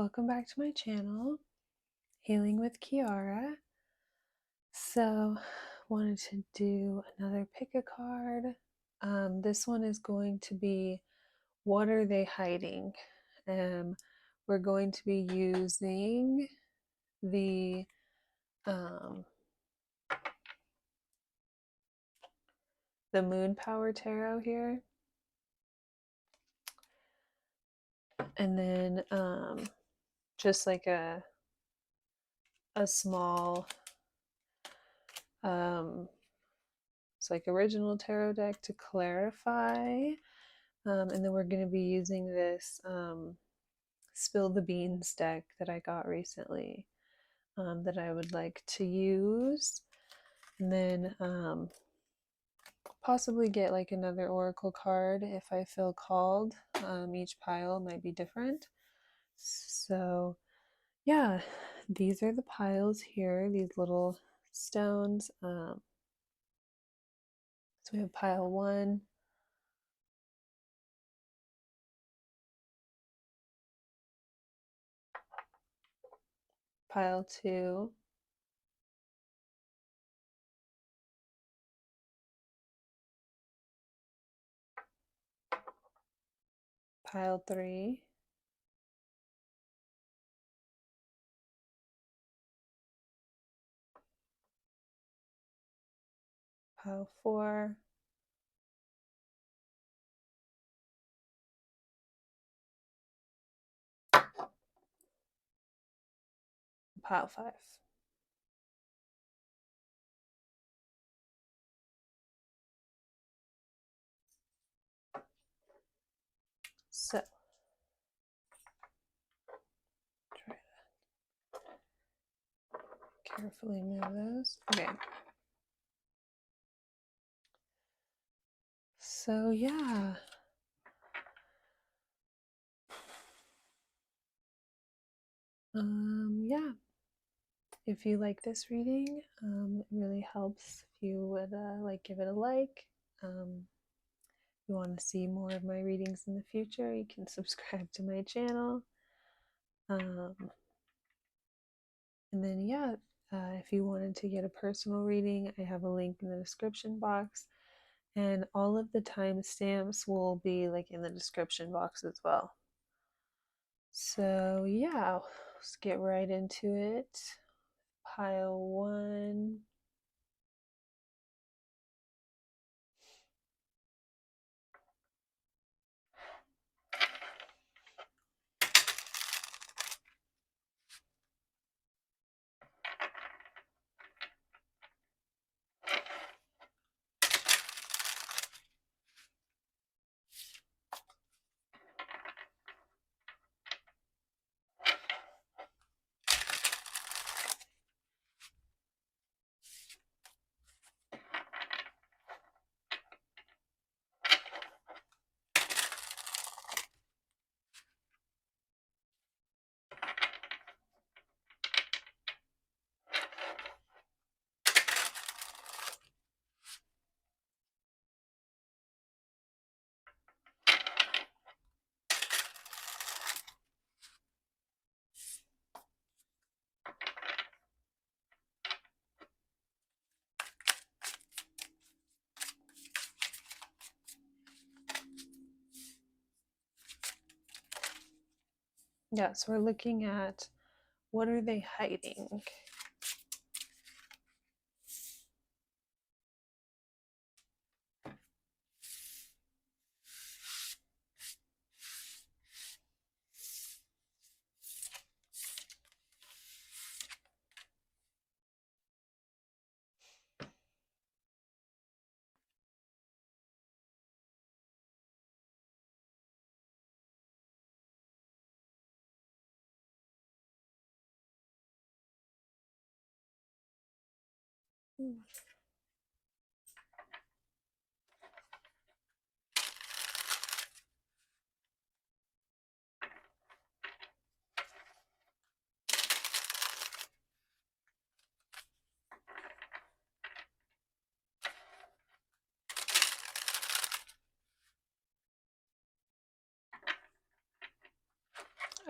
welcome back to my channel, Healing with Kearra. So, wanted to do another pick a card. This one is going to be What Are They Hiding? We're going to be using the Moon Power Tarot here. And then just like a small it's like original tarot deck to clarify. And then we're going to be using this Spill the Beans deck that I got recently that I would like to use. And then possibly get like another oracle card if I feel called. Each pile might be different. So yeah, these are the piles here, these little stones. So we have pile 1, pile 2, pile 3, pile 4, pile 5. So try to carefully move those. Okay. So yeah. Yeah. If you like this reading, it really helps if you would give it a like. If you want to see more of my readings in the future, you can subscribe to my channel. And then yeah, if you wanted to get a personal reading, I have a link in the description box, and all of the timestamps will be like in the description box as well. So yeah, let's get right into it. Pile 1. Yeah, so we're looking at what are they hiding?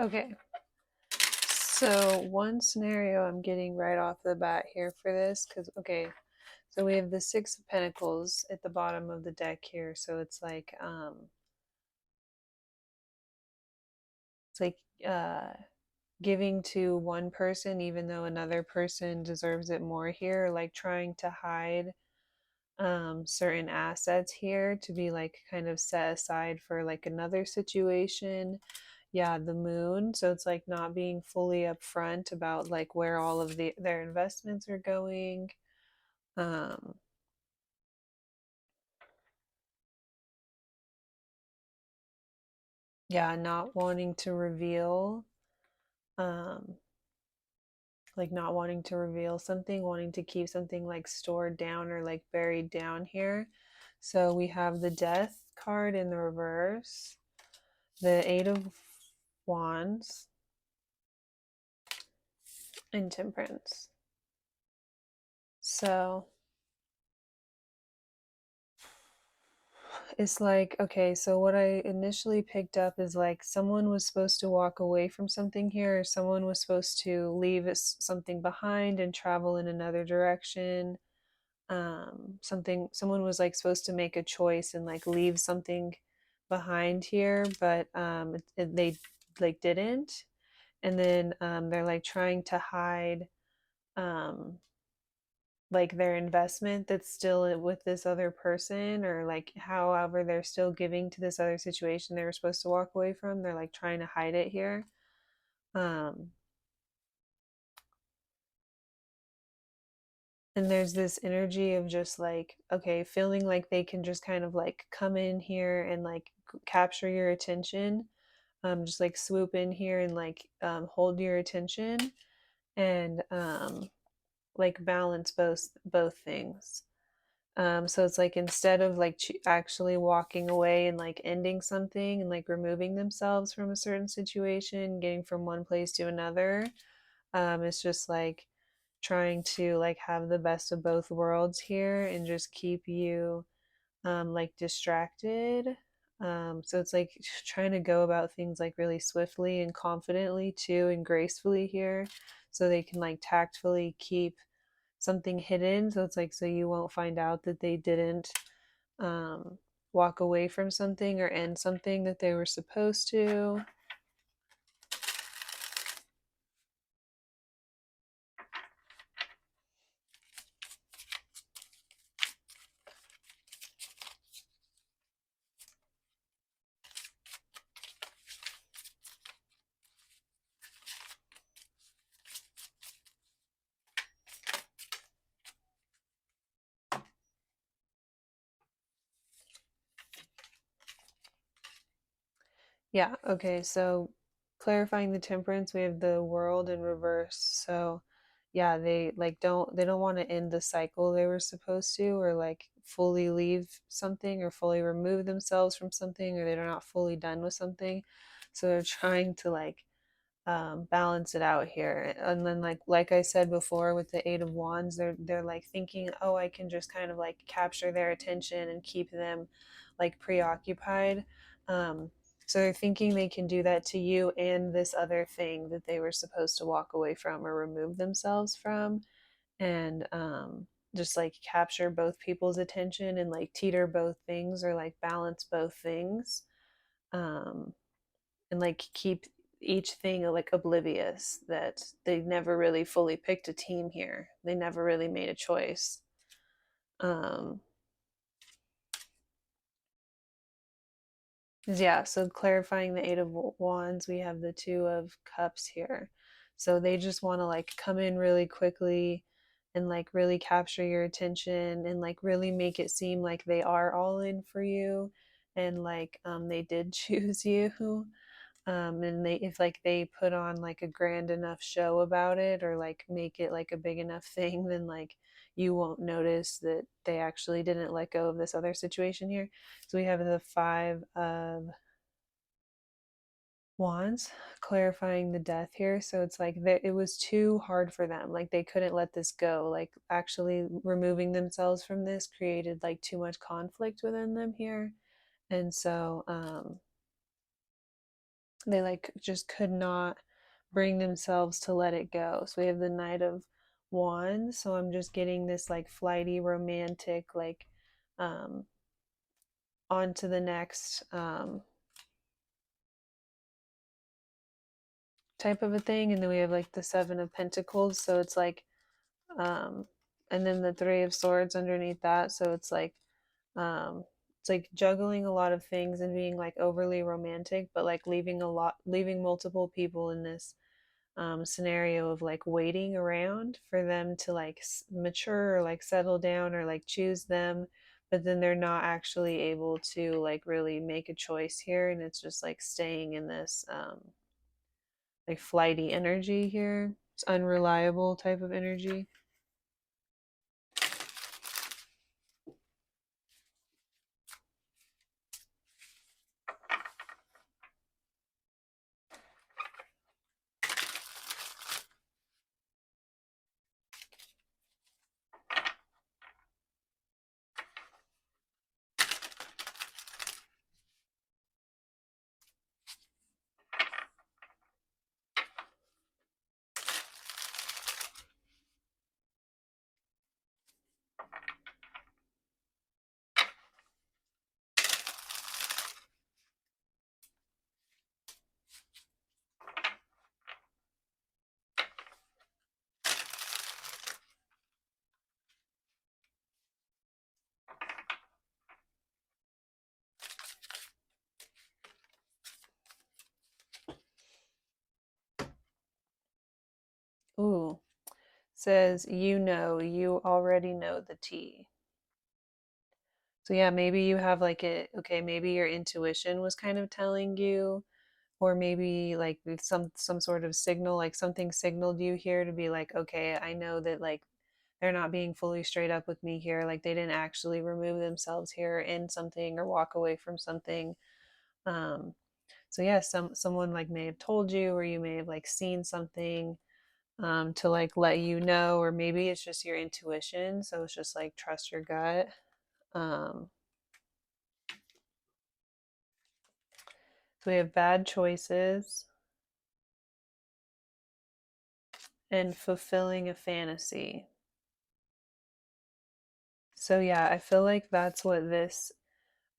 Okay, So one scenario I'm getting right off the bat here for this, because okay, so we have the Six of Pentacles at the bottom of the deck here. So it's like giving to one person even though another person deserves it more here, like trying to hide certain assets here to be like kind of set aside for like another situation. Yeah, the moon. So it's like not being fully upfront about like where all of their investments are going. Um, yeah, not wanting to reveal, um, like not wanting to reveal something, wanting to keep something like stored down or like buried down here. So we have the Death card in the reverse, the Eight of Wands, and Temperance. So it's like, okay, so what I initially picked up is like someone was supposed to walk away from something here, or someone was supposed to leave something behind and travel in another direction. Someone was like supposed to make a choice and like leave something behind here, but they like didn't. And then they're like trying to hide um like their investment that's still with this other person, or like however they're still giving to this other situation they were supposed to walk away from. They're like trying to hide it here. um and there's this energy of just like, okay, feeling like they can just kind of like come in here and like capture your attention, just like swoop in here and like hold your attention, and like balance both things. So it's like instead of like actually walking away and like ending something and like removing themselves from a certain situation, getting from one place to another, it's just like trying to like have the best of both worlds here and just keep you like distracted. So it's like trying to go about things like really swiftly and confidently too, and gracefully here, so they can like tactfully keep something hidden. So it's like, so you won't find out that they didn't um, walk away from something or end something that they were supposed to. Yeah, okay, so clarifying the Temperance, we have the World in reverse. So yeah, they don't want to end the cycle they were supposed to, or like fully leave something or fully remove themselves from something, or they're not fully done with something. So they're trying to like balance it out here. And then like I said before with the Eight of Wands, they're like thinking, oh, I can just kind of like capture their attention and keep them like preoccupied. um, so they're thinking they can do that to you and this other thing that they were supposed to walk away from or remove themselves from, and just like capture both people's attention and like teeter both things, or like balance both things. um, and like keep each thing like oblivious that they never really fully picked a team here. They never really made a choice. Um, yeah, so clarifying the Eight of Wands, we have the Two of Cups here. So they just want to like come in really quickly and like really capture your attention and like really make it seem like they are all in for you, and like they did choose you. And they, if like they put on like a grand enough show about it, or like make it like a big enough thing, then like you won't notice that they actually didn't let go of this other situation here. So we have the Five of Wands, clarifying the Death here. So it's like it was too hard for them, like they couldn't let this go, like actually removing themselves from this created like too much conflict within them here. And so they like just could not bring themselves to let it go. So we have the Knight of Wands. So I'm just getting this like flighty, romantic, like um, on to the next type of a thing. And then we have like the Seven of Pentacles. So it's like, um, and then the Three of Swords underneath that. So um, it's like juggling a lot of things and being like overly romantic, but like leaving multiple people in this scenario of like waiting around for them to like mature or like settle down or like choose them, but then they're not actually able to like really make a choice here, and it's just like staying in this like flighty energy here. It's unreliable type of energy. Ooh, says you already know the tea. So yeah, maybe you have like okay, maybe your intuition was kind of telling you, or maybe like some sort of signal, like something signaled you here to be like, okay, I know that like they're not being fully straight up with me here, like they didn't actually remove themselves here in something or walk away from something. um so yeah, someone like may have told you, or you may have like seen something to like let you know, or maybe it's just your intuition, so it's just like trust your gut. um so we have bad choices and fulfilling a fantasy. So yeah, I feel like that's what this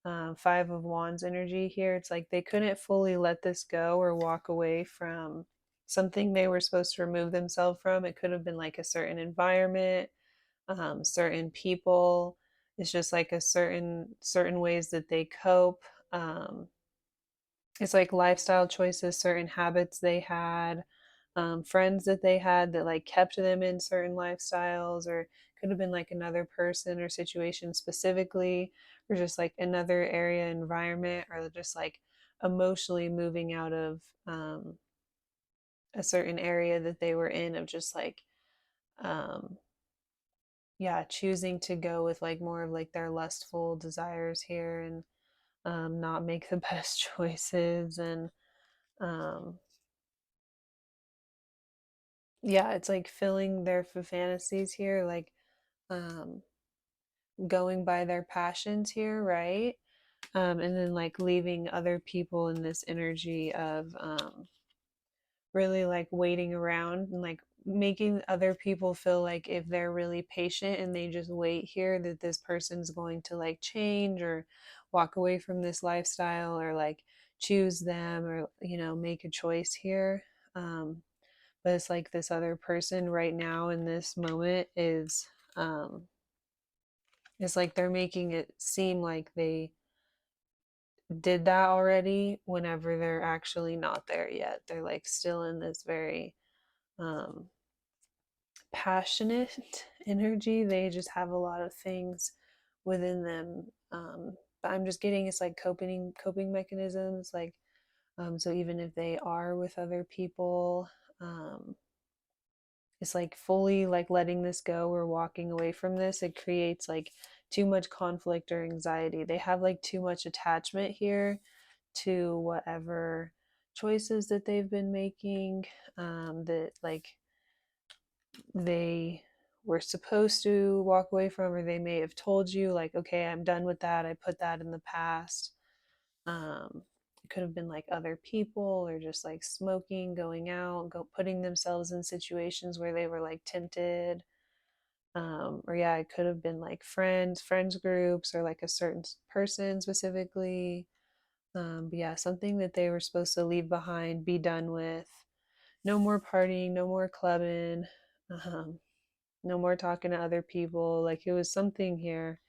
Five of Wands energy here. It's like they couldn't fully let this go or walk away from something they were supposed to remove themselves from. It could have been like a certain environment, certain people. It's just like a certain ways that they cope. Um, it's like lifestyle choices, certain habits they had, friends that they had that like kept them in certain lifestyles, or could have been like another person or situation specifically, or just like another area environment, or just like emotionally moving out of a certain area that they were in, of just like um, yeah, choosing to go with like more of like their lustful desires here, and not make the best choices. And um, yeah, it's like filling their fantasies here, like um, going by their passions here, right? And then like leaving other people in this energy of really like waiting around, and like making other people feel like if they're really patient and they just wait here, that this person's going to like change or walk away from this lifestyle, or like choose them, or make a choice here. um, but it's like this other person right now in this moment is um it's like they're making it seem like they did that already, whenever they're actually not there yet. They're like still in this very um passionate energy. They just have a lot of things within them. But I'm just getting, it's like coping mechanisms, like so even if they are with other people, um it's like fully like letting this go or walking away from this, it creates like too much conflict or anxiety. They have like too much attachment here to whatever choices that they've been making, that like they were supposed to walk away from, or they may have told you like, okay, I'm done with that, I put that in the past. It could have been like other people or just like smoking, going out, putting themselves in situations where they were like tempted. Or yeah, it could have been like friends groups, or like a certain person specifically. But yeah, something that they were supposed to leave behind, be done with. No more partying, no more clubbing, um, no more talking to other people. Like it was something here,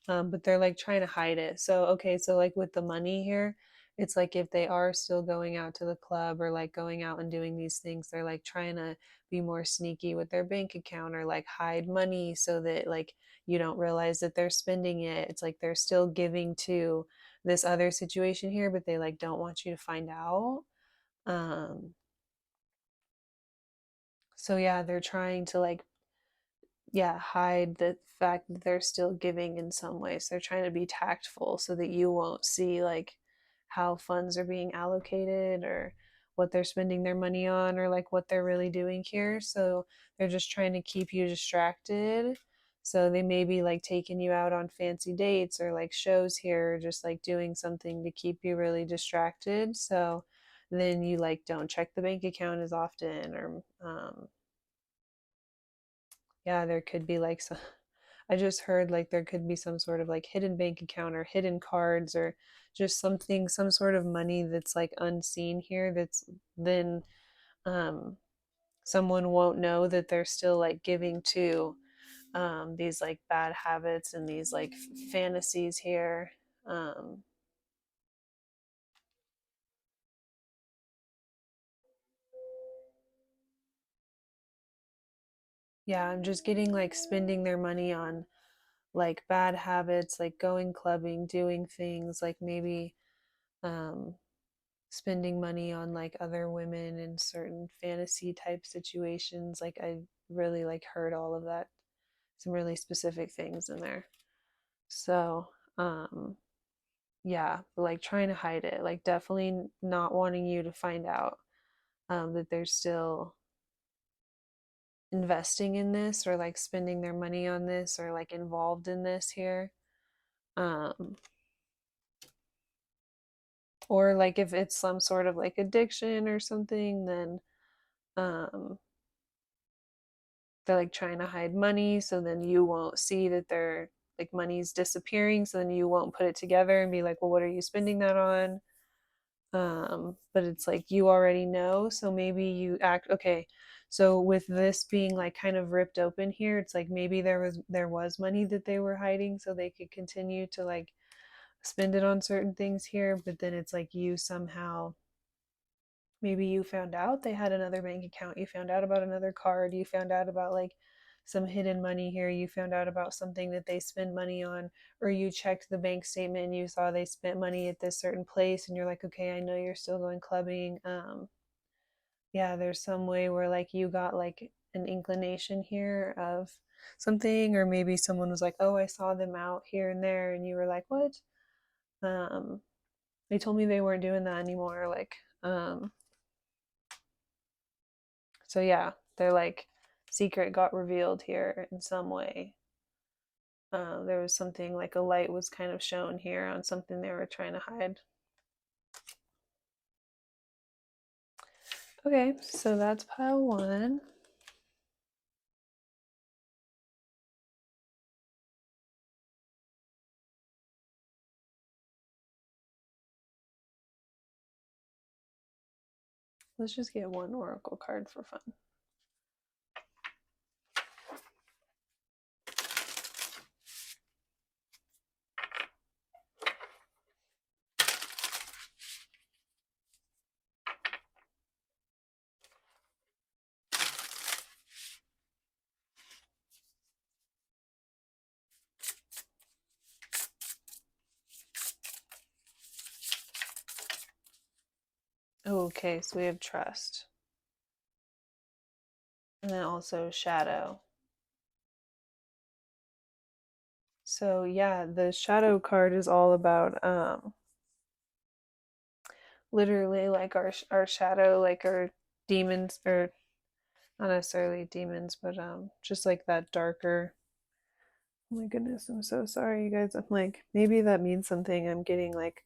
but they're like trying to hide it. So, okay, so like with the money here, it's like if they are still going out to the club or like going out and doing these things, they're like trying to be more sneaky with their bank account or like hide money so that like you don't realize that they're spending it. It's like they're still giving to this other situation here, but they like don't want you to find out. Um, so yeah, they're trying to like, yeah, hide the fact that they're still giving in some ways. They're trying to be tactful so that you won't see like how funds are being allocated or what they're spending their money on or like what they're really doing here. So they're just trying to keep you distracted. So they may be like taking you out on fancy dates or like shows here, or just like doing something to keep you really distracted. So then you like don't check the bank account as often, or yeah, there could be like some, I just heard like there could be some sort of like hidden bank account or hidden cards or just something, some sort of money that's like unseen here, that's then um someone won't know that they're still like giving to these like bad habits and these like fantasies here. Um yeah, I'm just getting like spending their money on like bad habits, like going clubbing, doing things like maybe um spending money on like other women in certain fantasy type situations. Like I really like heard all of that, some really specific things in there. So um yeah, like trying to hide it, like definitely not wanting you to find out that they're still investing in this or like spending their money on this or like involved in this here. um or like if it's some sort of like addiction or something, then um they're like trying to hide money, so then you won't see that they're like money's disappearing, so then you won't put it together and be like, well, what are you spending that on? But it's like you already know, so maybe you act okay. So with this being like kind of ripped open here, it's like maybe there was money that they were hiding so they could continue to like spend it on certain things here, but then it's like you somehow, maybe you found out they had another bank account, you found out about another card, you found out about like some hidden money here, you found out about something that they spend money on, or you checked the bank statement and you saw they spent money at this certain place and you're like, okay, I know you're still going clubbing. Yeah, there's some way where like you got like an inclination here of something, or maybe someone was like, oh, I saw them out here and there, and you were like, what? um they told me they weren't doing that anymore, like so yeah, their like secret got revealed here in some way. There was something like a light was kind of shown here on something they were trying to hide. Okay, so that's pile one. Let's just get one oracle card for fun. Okay, so we have trust. And then also shadow. So yeah, the shadow card is all about literally like our shadow, like our demons, or not necessarily demons, but just like that darker. Oh my goodness, I'm so sorry, you guys. I'm like, maybe that means something. I'm getting like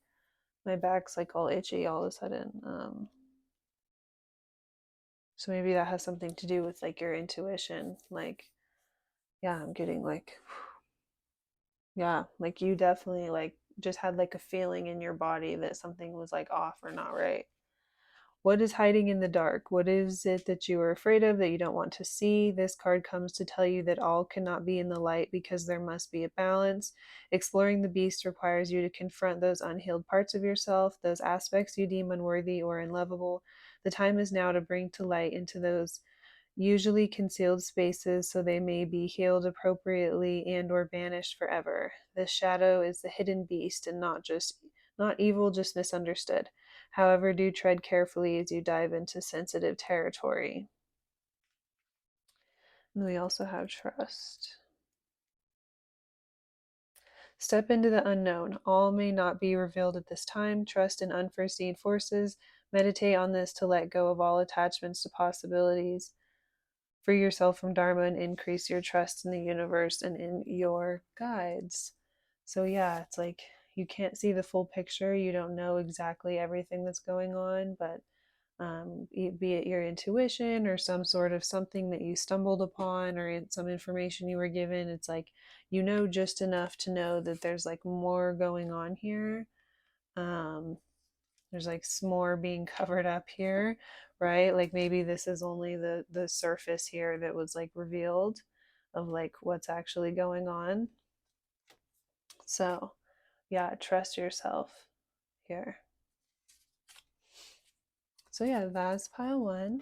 My back's like all itchy all of a sudden. So maybe that has something to do with like your intuition. Like, yeah, I'm getting like, yeah, like you definitely like just had like a feeling in your body that something was like off or not right. What is hiding in the dark? What is it that you are afraid of that you don't want to see? This card comes to tell you that all cannot be in the light because there must be a balance. Exploring the beast requires you to confront those unhealed parts of yourself, those aspects you deem unworthy or unlovable. The time is now to bring to light into those usually concealed spaces so they may be healed appropriately and or banished forever. The shadow is the hidden beast and not evil, just misunderstood. However, do tread carefully as you dive into sensitive territory. And we also have trust. Step into the unknown. All may not be revealed at this time. Trust in unforeseen forces. Meditate on this to let go of all attachments to possibilities. Free yourself from Dharma and increase your trust in the universe and in your guides. So, yeah, it's like you can't see the full picture. You don't know exactly everything that's going on, but be it your intuition or some sort of something that you stumbled upon or some information you were given, it's like you know just enough to know that there's like more going on here. Um, there's like more being covered up here, right? Like maybe this is only the surface here that was like revealed of like what's actually going on. So yeah, trust yourself here. So yeah, that's pile one.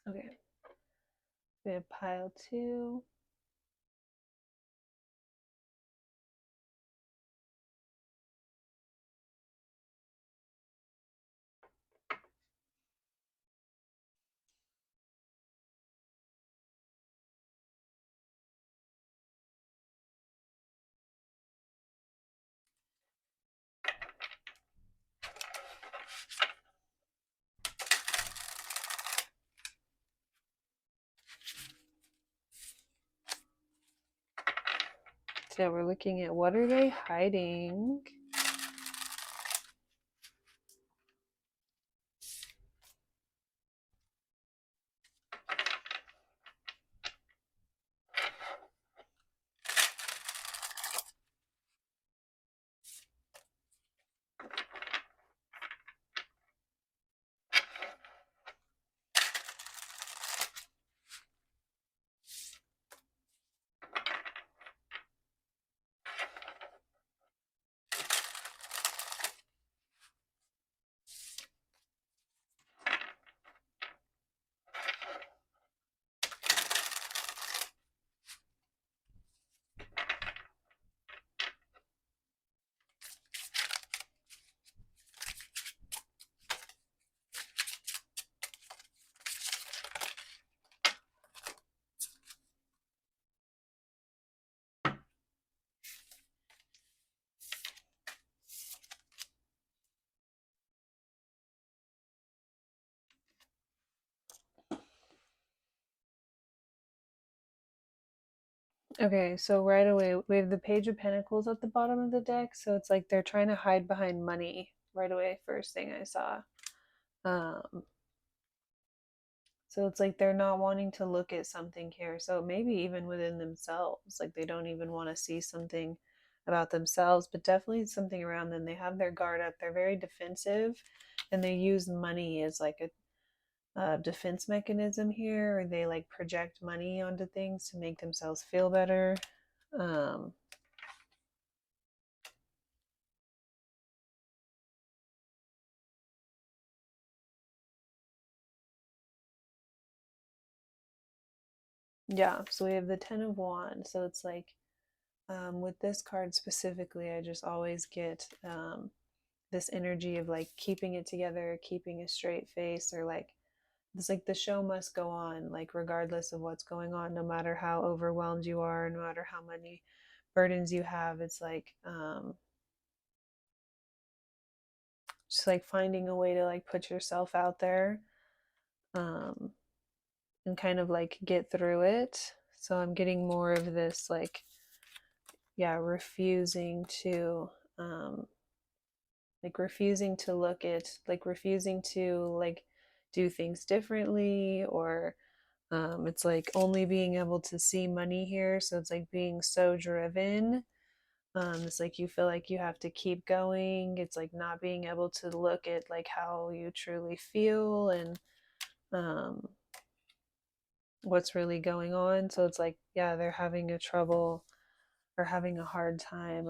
Okay, we have pile two. So we're looking at what are they hiding? Okay, so right away we have the Page of Pentacles at the bottom of the deck. So it's like they're trying to hide behind money right away. First thing I saw. Um, so it's like they're not wanting to look at something here. So maybe even within themselves, like they don't even want to see something about themselves, but definitely something around them. They have their guard up. They're very defensive, and they use money as like a defense mechanism here, or they like project money onto things to make themselves feel better. Um, Yeah, so we have the Ten of Wands. So it's like with this card specifically, I just always get this energy of like keeping it together, keeping a straight face, or like it's like the show must go on, like regardless of what's going on, no matter how overwhelmed you are, no matter how many burdens you have. It's like just like finding a way to like put yourself out there, um, and kind of like get through it. So I'm getting more of this like, yeah, refusing to, um, like refusing to look at, like refusing to like do things differently, or it's like only being able to see money here. So it's like being so driven. It's like you feel like you have to keep going. It's like not being able to look at like how you truly feel, and um, what's really going on. So it's like, yeah, they're having a trouble or having a hard time,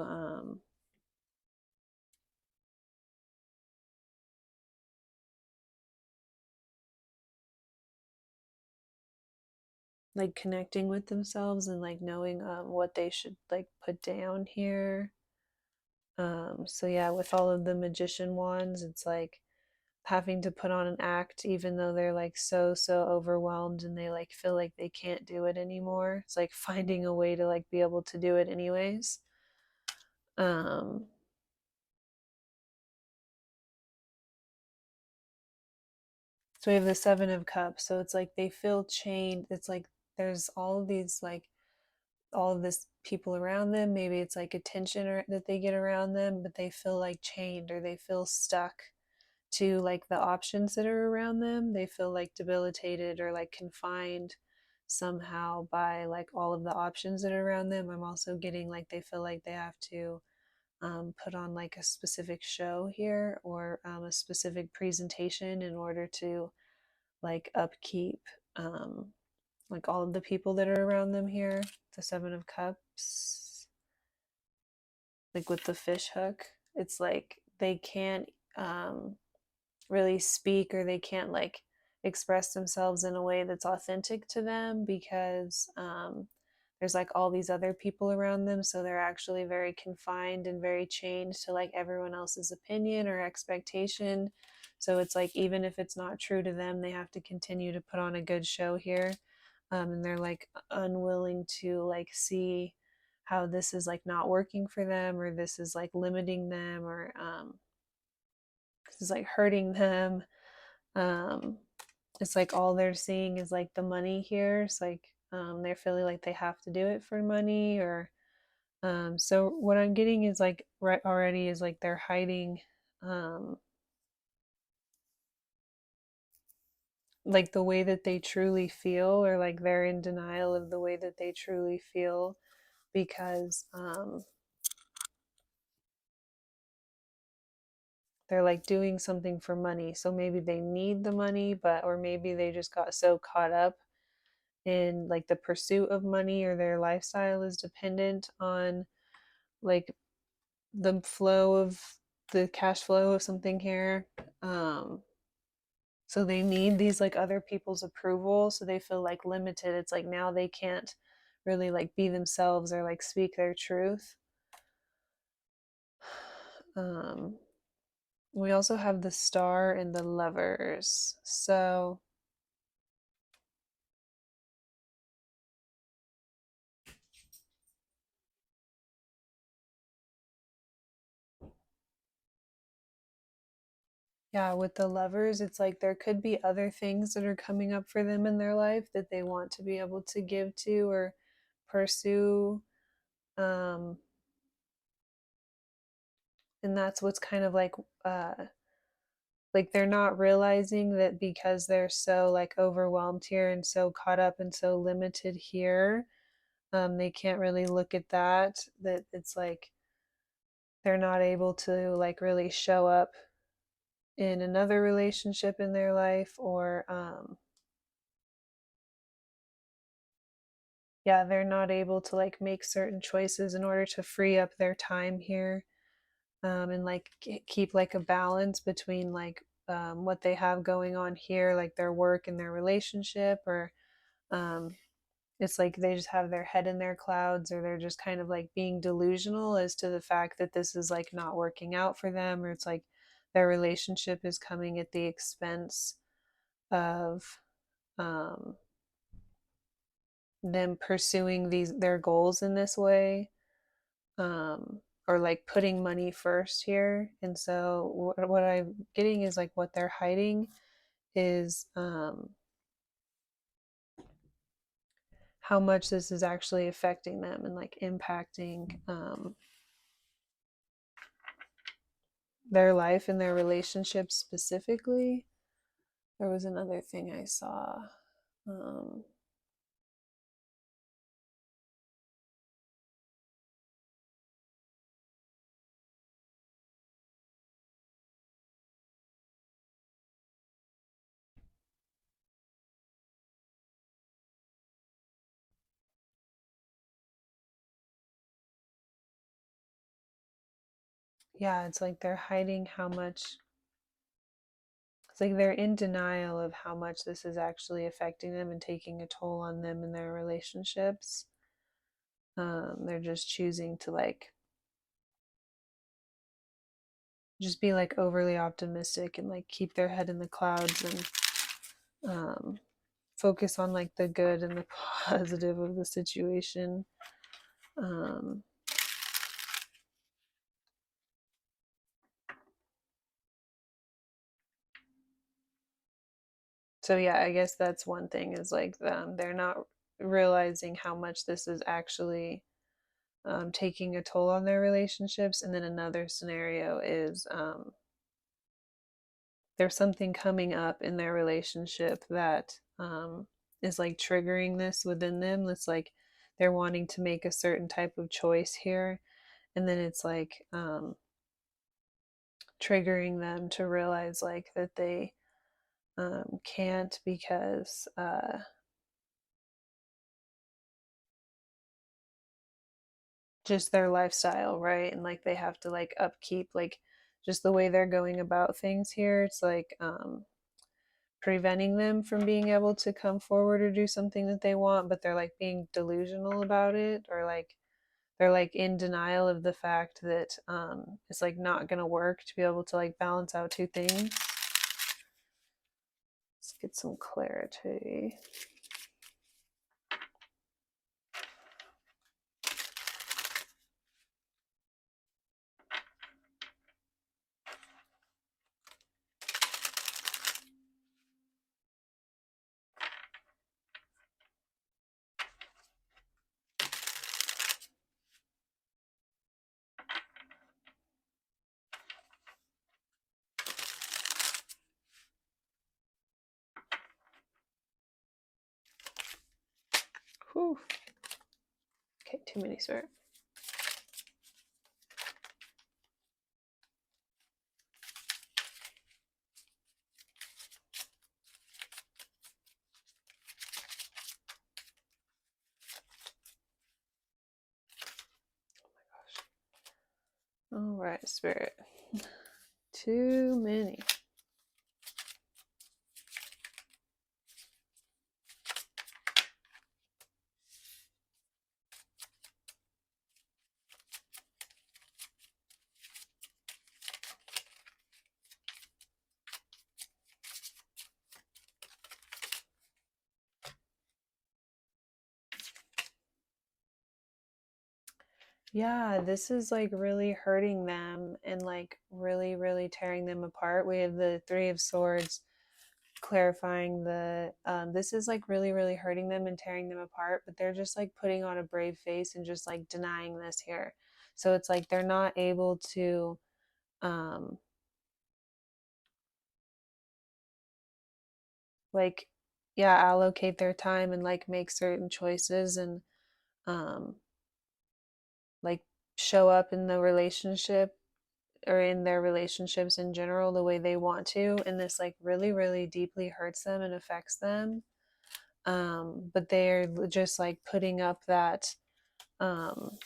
like connecting with themselves and like knowing what they should like put down here. So yeah, with all of the magician wands, it's like having to put on an act even though they're like so overwhelmed and they like feel like they can't do it anymore. It's like finding a way to like be able to do it anyways. Um so we have the 7 of Cups. So it's like they feel chained. It's like there's all of these like all of this people around them. Maybe it's like attention or that they get around them, but they feel like chained or they feel stuck to like the options that are around them. They feel like debilitated or like confined somehow by like all of the options that are around them. I'm also getting like they feel like they have to put on like a specific show here, or a specific presentation in order to like upkeep um, like all of the people that are around them here. The 7 of Cups, like with the fish hook, it's like they can't really speak, or they can't like express themselves in a way that's authentic to them, because there's like all these other people around them. So they're actually very confined and very chained to like everyone else's opinion or expectation. So it's like even if it's not true to them, they have to continue to put on a good show here. And they're like unwilling to like see how this is like not working for them, or this is like limiting them, or this is like hurting them. um it's like all they're seeing is like the money here. It's like they're feeling like they have to do it for money, or so what I'm getting is like right already is like they're hiding um like the way that they truly feel, or like they're in denial of the way that they truly feel, because they're like doing something for money. So maybe they need the money, but or maybe they just got so caught up in like the pursuit of money, or their lifestyle is dependent on like the flow of the cash flow of something here. um so they need these like other people's approval, so they feel like limited. It's like now they can't really like be themselves or like speak their truth. um we also have the Star and the Lovers. So yeah, with the Lovers, it's like there could be other things that are coming up for them in their life that they want to be able to give to or pursue. Um, and that's what's kind of uh, like they're not realizing that because they're so like overwhelmed here and so caught up and so limited here, they can't really look at that. That it's like they're not able to like really show up in another relationship in their life, or yeah, they're not able to like make certain choices in order to free up their time here, and like keep like a balance between like what they have going on here, like their work and their relationship, or um, it's like they just have their head in their clouds, or they're just kind of like being delusional as to the fact that this is like not working out for them, or it's like their relationship is coming at the expense of um, them pursuing these their goals in this way. or like putting money first here. And so what I'm getting is like what they're hiding is how much this is actually affecting them and like impacting their life and their relationships specifically. There was another thing I saw. Um, yeah, it's like they're hiding how much, it's like they're in denial of how much this is actually affecting them and taking a toll on them and their relationships. They're just choosing to like just be like overly optimistic and like keep their head in the clouds and focus on like the good and the positive of the situation. Um, so yeah, I guess that's one thing is like they're not realizing how much this is actually taking a toll on their relationships. And then another scenario is there's something coming up in their relationship that is like triggering this within them. It's like they're wanting to make a certain type of choice here, and then it's like triggering them to realize like that they can't because just their lifestyle, right? And like they have to like upkeep like just the way they're going about things here. It's like preventing them from being able to come forward or do something that they want, but they're like being delusional about it, or like they're like in denial of the fact that it's like not gonna work to be able to like balance out two things. Let's get some clarity. Whew. Okay, too many swear. All right, spirit. Too many. Yeah, this is like really hurting them and like really, really tearing them apart. We have the Three of Swords clarifying the this is like really, really hurting them and tearing them apart, but they're just like putting on a brave face and just like denying this here. So it's like they're not able to um like yeah, allocate their time and like make certain choices and um like show up in the relationship or in their relationships in general the way they want to, and this like really, really deeply hurts them and affects them. But they're just like putting up that um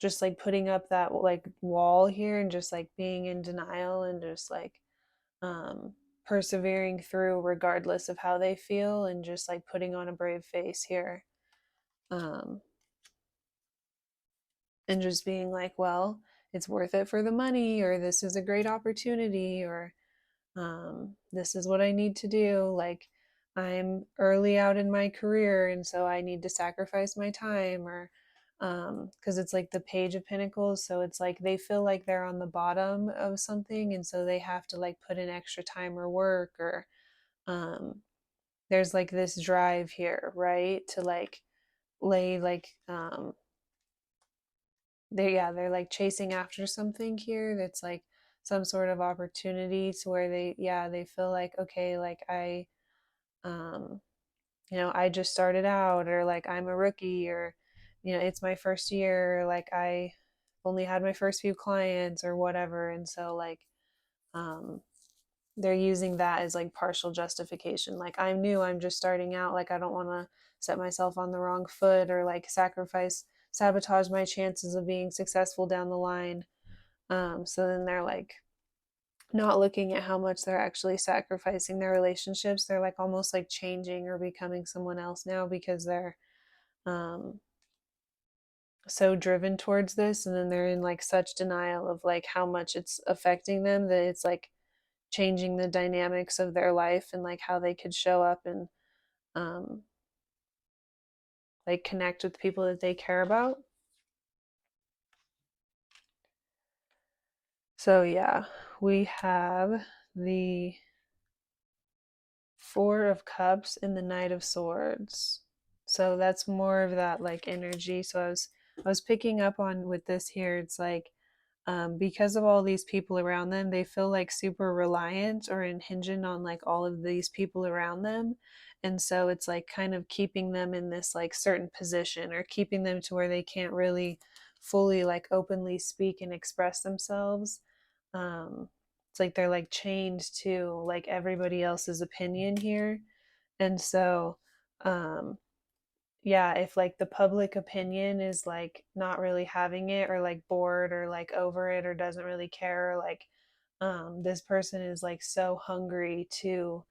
just like putting up that like wall here and just like being in denial and just like um persevering through regardless of how they feel and just like putting on a brave face here. um and just being like, well, it's worth it for the money, or this is a great opportunity, or this is what I need to do. Like, I'm early out in my career, and so I need to sacrifice my time, or because it's like the Page of Pentacles, so it's like they feel like they're on the bottom of something, and so they have to like put in extra time or work, or um there's like this drive here, right, to like lay like they're like chasing after something here that's like some sort of opportunity, to where they feel like, okay, like um I just started out, or like I'm a rookie, or it's my first year, like I only had my first few clients or whatever, and so like um they're using that as like partial justification, like I'm new, I'm just starting out, like I don't want to set myself on the wrong foot, or like sabotage my chances of being successful down the line. So then they're like not looking at how much they're actually sacrificing their relationships. They're like almost like changing or becoming someone else now, because they're um so driven towards this, and then they're in like such denial of like how much it's affecting them, that it's like changing the dynamics of their life, and like how they could show up and um like connect with people that they care about. So yeah, we have the Four of Cups and the Knight of Swords. So that's more of that like energy. So I was picking up on with this here. It's like because of all these people around them, they feel like super reliant or hinging on like all of these people around them. And so it's like kind of keeping them in this like certain position, or keeping them to where they can't really fully like openly speak and express themselves. It's like they're like chained to like everybody else's opinion here. And so um yeah, if like the public opinion is like not really having it, or like bored, or like over it, or doesn't really care, like this person is like so hungry to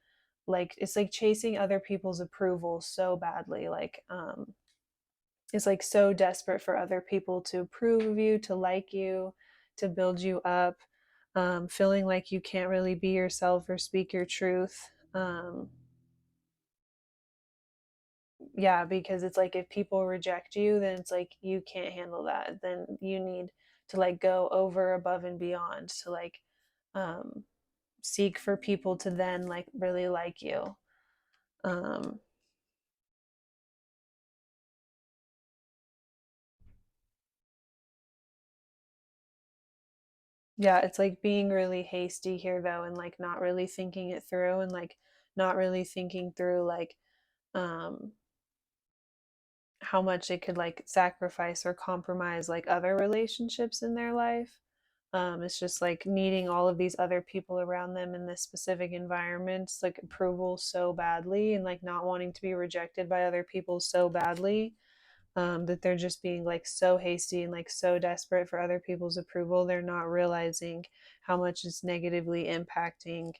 like, it's like chasing other people's approval so badly, like it's like so desperate for other people to approve of you, to like you, to build you up, feeling like you can't really be yourself or speak your truth. Yeah, because it's like if people reject you, then it's like you can't handle that, then you need to like go over, above and beyond, to like um seek for people to then like really like you. um yeah, it's like being really hasty here though, and like not really thinking it through, and like not really thinking through like um how much it could like sacrifice or compromise like other relationships in their life. It's just like needing all of these other people around them in this specific environment, like approval so badly, and like not wanting to be rejected by other people so badly, that they're just being like so hasty and like so desperate for other people's approval. They're not realizing how much it's negatively impacting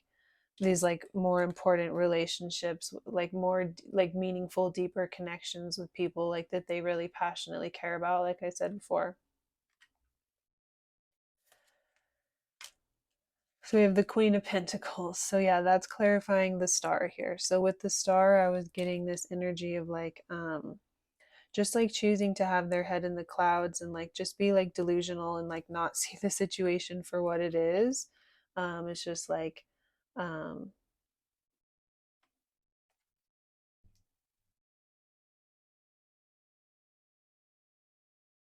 these like more important relationships, like more like meaningful, deeper connections with people like that they really passionately care about, like I said before. So we have the Queen of Pentacles. So yeah, that's clarifying the star here. So with the star, I was getting this energy of like just like choosing to have their head in the clouds, and like just be like delusional, and like not see the situation for what it is. It's just like um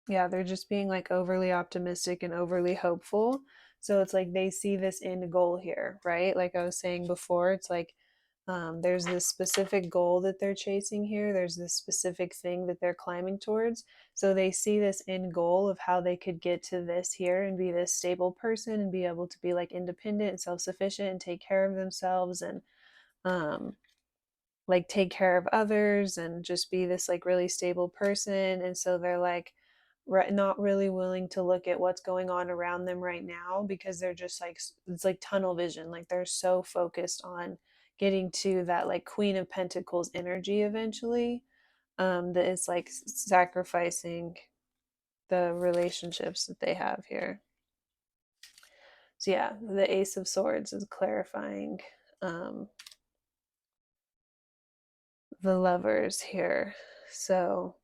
yeah, they're just being like overly optimistic and overly hopeful. So it's like they see this end goal here, right? Like I was saying before, it's like there's this specific goal that they're chasing here. There's this specific thing that they're climbing towards. So they see this end goal of how they could get to this here and be this stable person, and be able to be like independent and self sufficient and take care of themselves, and um, like take care of others, and just be this like really stable person. And so they're like not really willing to look at what's going on around them right now, because they're just like it's like tunnel vision, like they're so focused on getting to that like Queen of Pentacles energy eventually, that it's like sacrificing the relationships that they have here. So yeah, the Ace of Swords is clarifying um the Lovers here. So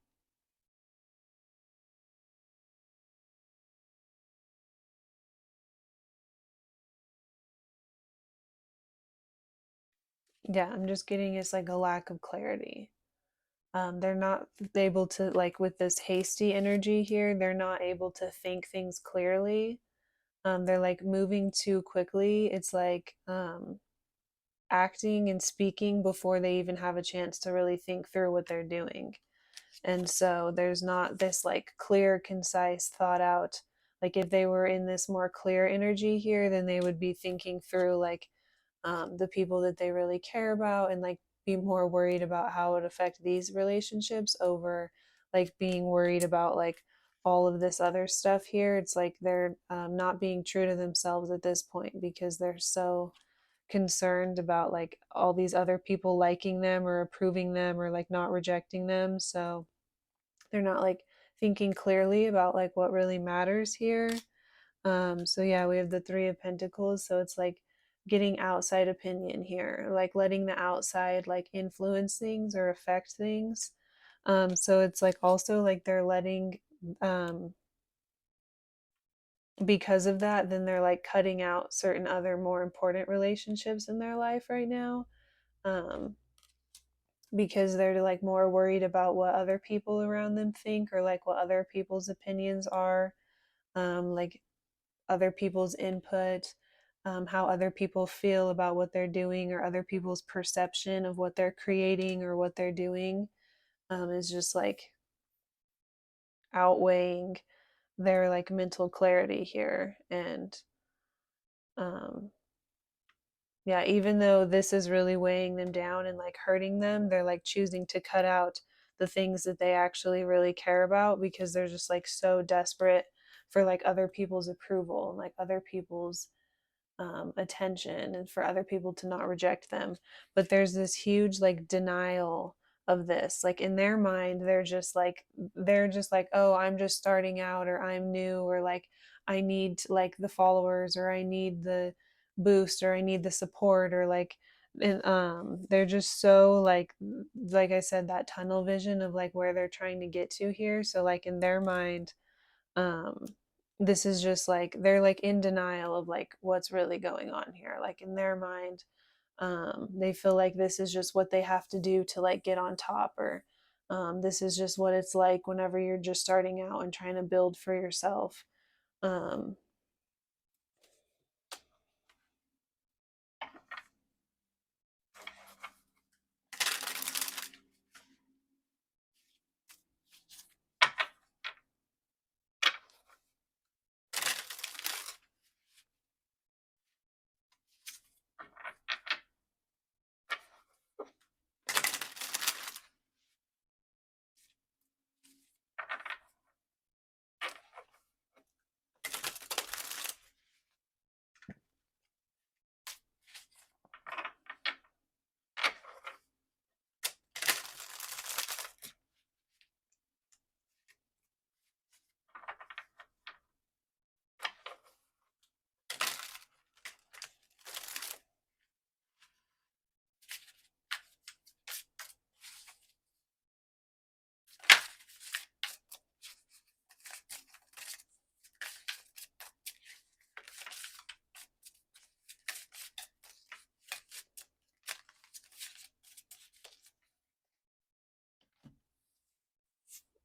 Yeah, I'm just getting it's like a lack of clarity. They're not able to, like, with this hasty energy here, they're not able to think things clearly. They're like moving too quickly. It's like acting and speaking before they even have a chance to really think through what they're doing. And so there's not this like clear, concise, thought out. Like if they were in this more clear energy here, then they would be thinking through like the people that they really care about and like be more worried about how it affect these relationships over like being worried about like all of this other stuff here. It's like they're not being true to themselves at this point because they're so concerned about like all these other people liking them or approving them or like not rejecting them. So they're not like thinking clearly about like what really matters here. So yeah, we have the Three of Pentacles. So it's like getting outside opinion here, like letting the outside like influence things or affect things. So it's like also like they're letting um because of that, then they're like cutting out certain other more important relationships in their life right now. Um because they're like more worried about what other people around them think or like what other people's opinions are, like other people's input, how other people feel about what they're doing or other people's perception of what they're creating or what they're doing, is just like outweighing their like mental clarity here. And um, yeah, even though this is really weighing them down and like hurting them, they're like choosing to cut out the things that they actually really care about because they're just like so desperate for like other people's approval and like other people's attention and for other people to not reject them. But there's this huge like denial of this. Like in their mind, they're just like, oh, I'm just starting out, or I'm new, or like I need like the followers, or I need the boost, or I need the support, or like and they're just so like I said, that tunnel vision of like where they're trying to get to here. So like in their mind, um this is just like they're like in denial of like what's really going on here. Like in their mind, they feel like this is just what they have to do to like get on top, or this is just what it's like whenever you're just starting out and trying to build for yourself. um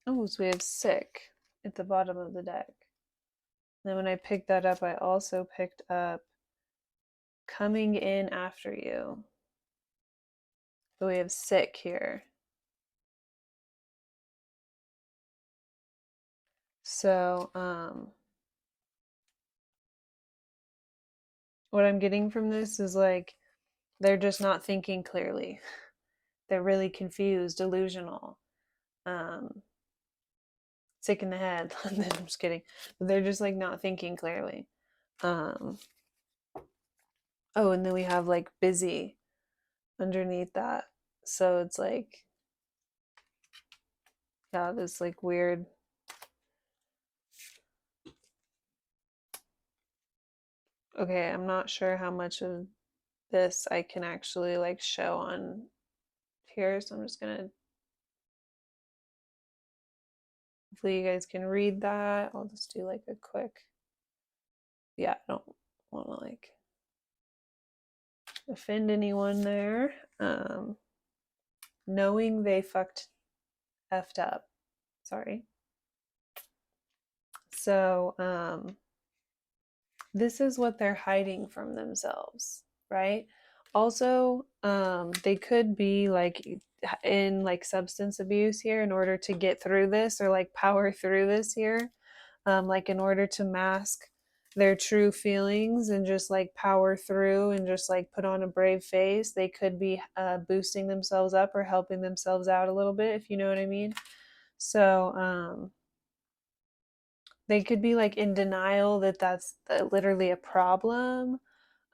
oh, so we have sick at the bottom of the deck. Then when I picked that up, I also picked up coming in after you. But we have sick here. So what I'm getting from this is like they're just not thinking clearly. They're really confused, delusional, um, sick in the head. I'm just kidding. But they're just like not thinking clearly. Um, oh, and then we have like busy underneath that. So it's like, yeah, this like weird. Okay, I'm not sure how much of this I can actually like show on here. So I'm just gonna, hopefully you guys can read that. I'll just do like a quick, yeah, I don't want to like offend anyone there. um, knowing they effed up. Sorry. So this is what they're hiding from themselves, right? Also, they could be like in like substance abuse here in order to get through this or like power through this here, like in order to mask their true feelings and just like power through and just like put on a brave face. They could be boosting themselves up or helping themselves out a little bit, if you know what I mean. So, they could be like in denial that that's literally a problem.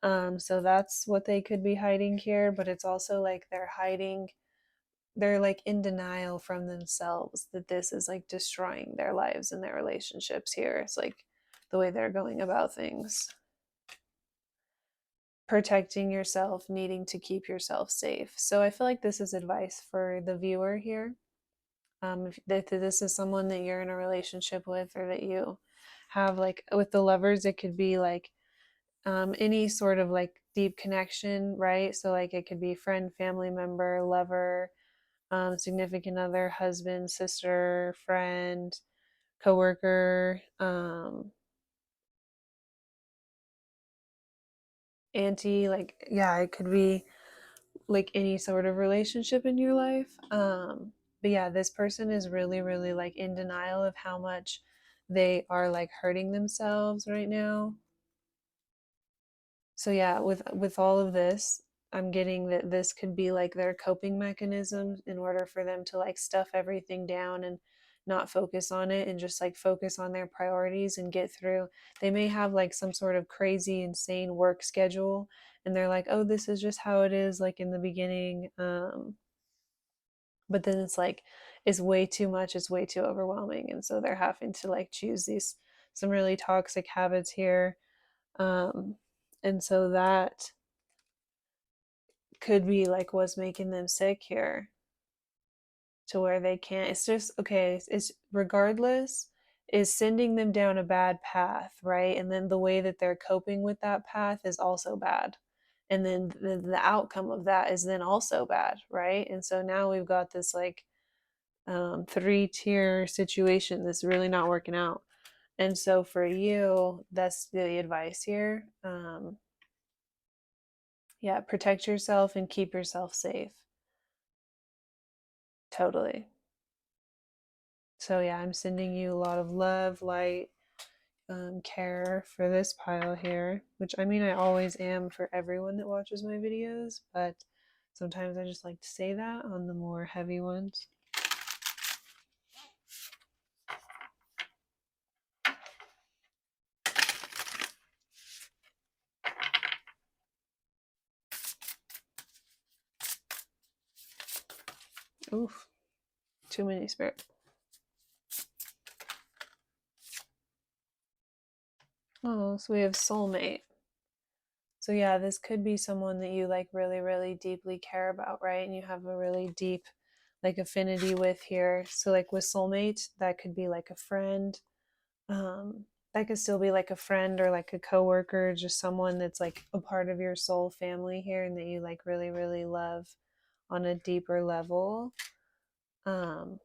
So that's what they could be hiding here, but it's also like they're like in denial from themselves that this is like destroying their lives and their relationships here. It's like the way they're going about things. Protecting yourself, needing to keep yourself safe. So I feel like this is advice for the viewer here. If this is someone that you're in a relationship with or that you have like with the lovers, it could be like any sort of like deep connection, right? So like it could be friend, family member, lover, significant other, husband, sister, friend, coworker, auntie. Like yeah, it could be like any sort of relationship in your life. But yeah, this person is really, really like in denial of how much they are like hurting themselves right now. So yeah, with all of this, I'm getting that this could be like their coping mechanism in order for them to like stuff everything down and not focus on it and just like focus on their priorities and get through. They may have like some sort of crazy insane work schedule and they're like, "Oh, this is just how it is like in the beginning." But then it's like it's way too much, it's way too overwhelming and so they're having to like choose these some really toxic habits here. Um and so that could be like what's making them sick here to where they can't. It's just okay, it's regardless is sending them down a bad path, right? And then the way that they're coping with that path is also bad. And then the outcome of that is then also bad, right? And so now we've got this like three-tier situation that's really not working out. And so for you, that's the advice here. Yeah, protect yourself and keep yourself safe. Totally. So yeah, I'm sending you a lot of love, light, care for this pile here, which I mean, I always am for everyone that watches my videos, but sometimes I just like to say that on the more heavy ones. Oof, too many spirit. Oh, so we have soulmate. So yeah, this could be someone that you like really, really deeply care about, right? And you have a really deep like affinity with here. So like with soulmate, that could be like a friend. That could still be like a friend or like a coworker, just someone that's like a part of your soul family here and that you like really, really love on a deeper level. Um,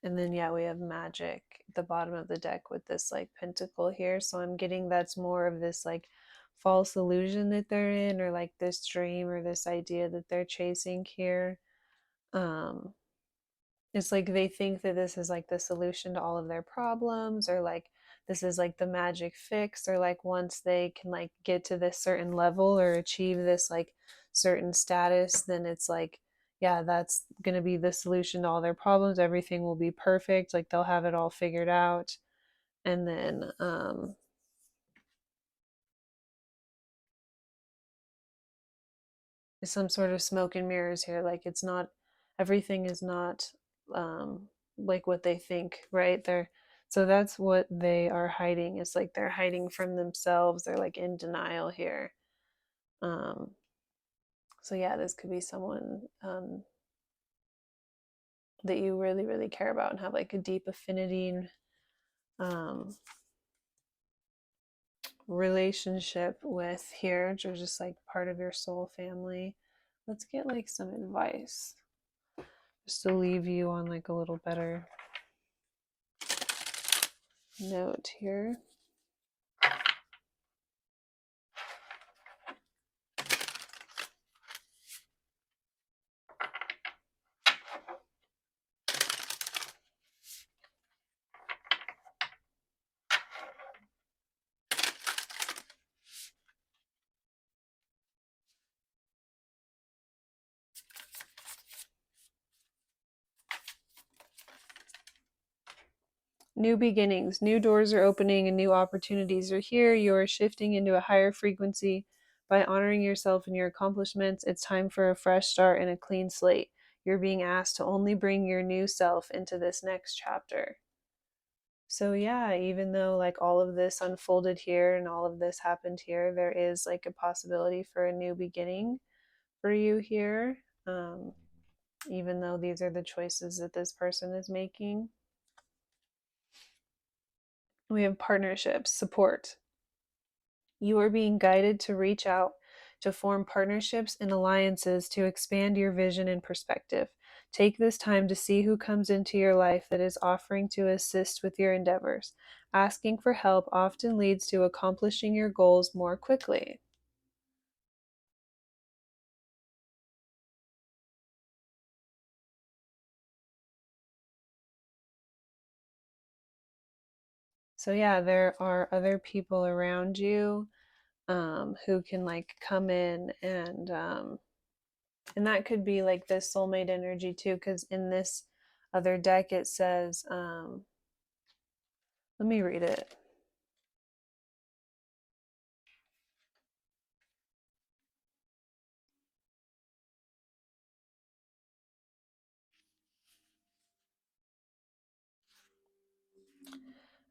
and then yeah, we have magic at the bottom of the deck with this like pentacle here. So I'm getting that's more of this like false illusion that they're in, or like this dream or this idea that they're chasing here. Um, it's like they think that this is like the solution to all of their problems, or like this is like the magic fix, or like once they can like get to this certain level or achieve this like certain status, then it's like, yeah, that's going to be the solution to all their problems. Everything will be perfect. Like they'll have it all figured out. And then, some sort of smoke and mirrors here. Like it's not, everything is not um, like what they think, right? They're so that's what they are hiding. It's like they're hiding from themselves. They're like in denial here. Um, so yeah, this could be someone that you really, really care about and have like a deep affinity and relationship with here. They're just like part of your soul family. let's get like some advice just to leave you on like a little better note here. New beginnings, new doors are opening and new opportunities are here. You're shifting into a higher frequency by honoring yourself and your accomplishments. It's time for a fresh start and a clean slate. You're being asked to only bring your new self into this next chapter. So yeah, even though like all of this unfolded here and all of this happened here, there is like a possibility for a new beginning for you here. Even though these are the choices that this person is making. We have partnerships, support. You are being guided to reach out, to form partnerships and alliances to expand your vision and perspective. Take this time to see who comes into your life that is offering to assist with your endeavors. Asking for help often leads to accomplishing your goals more quickly. So yeah, there are other people around you who can like come in and that could be like this soulmate energy too, because in this other deck it says, let me read it.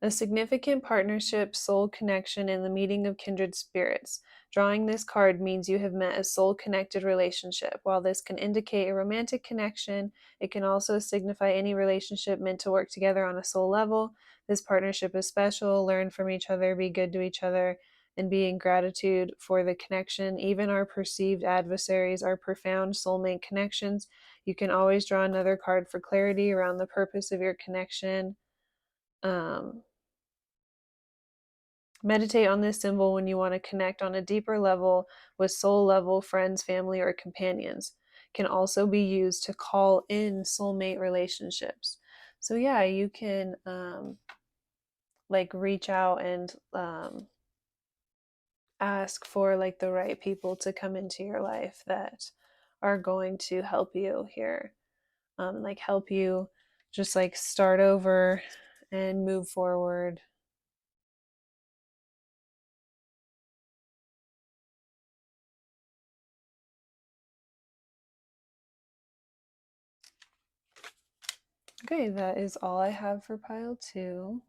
A significant partnership, soul connection, and the meeting of kindred spirits. Drawing this card means you have met a soul connected relationship. While this can indicate a romantic connection, it can also signify any relationship meant to work together on a soul level. This partnership is special. Learn from each other, be good to each other, and be in gratitude for the connection. Even our perceived adversaries are profound soulmate connections. You can always draw another card for clarity around the purpose of your connection. Meditate on this symbol when you want to connect on a deeper level with soul level friends, family, or companions. Can also be used to call in soulmate relationships. So yeah, you can like reach out and ask for like the right people to come into your life that are going to help you here, like help you just like start over and move forward. Okay, that is all I have for pile 2.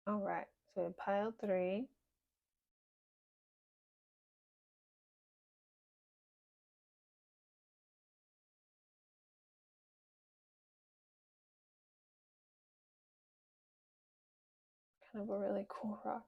All right, so pile 3. Kind of a really cool rock.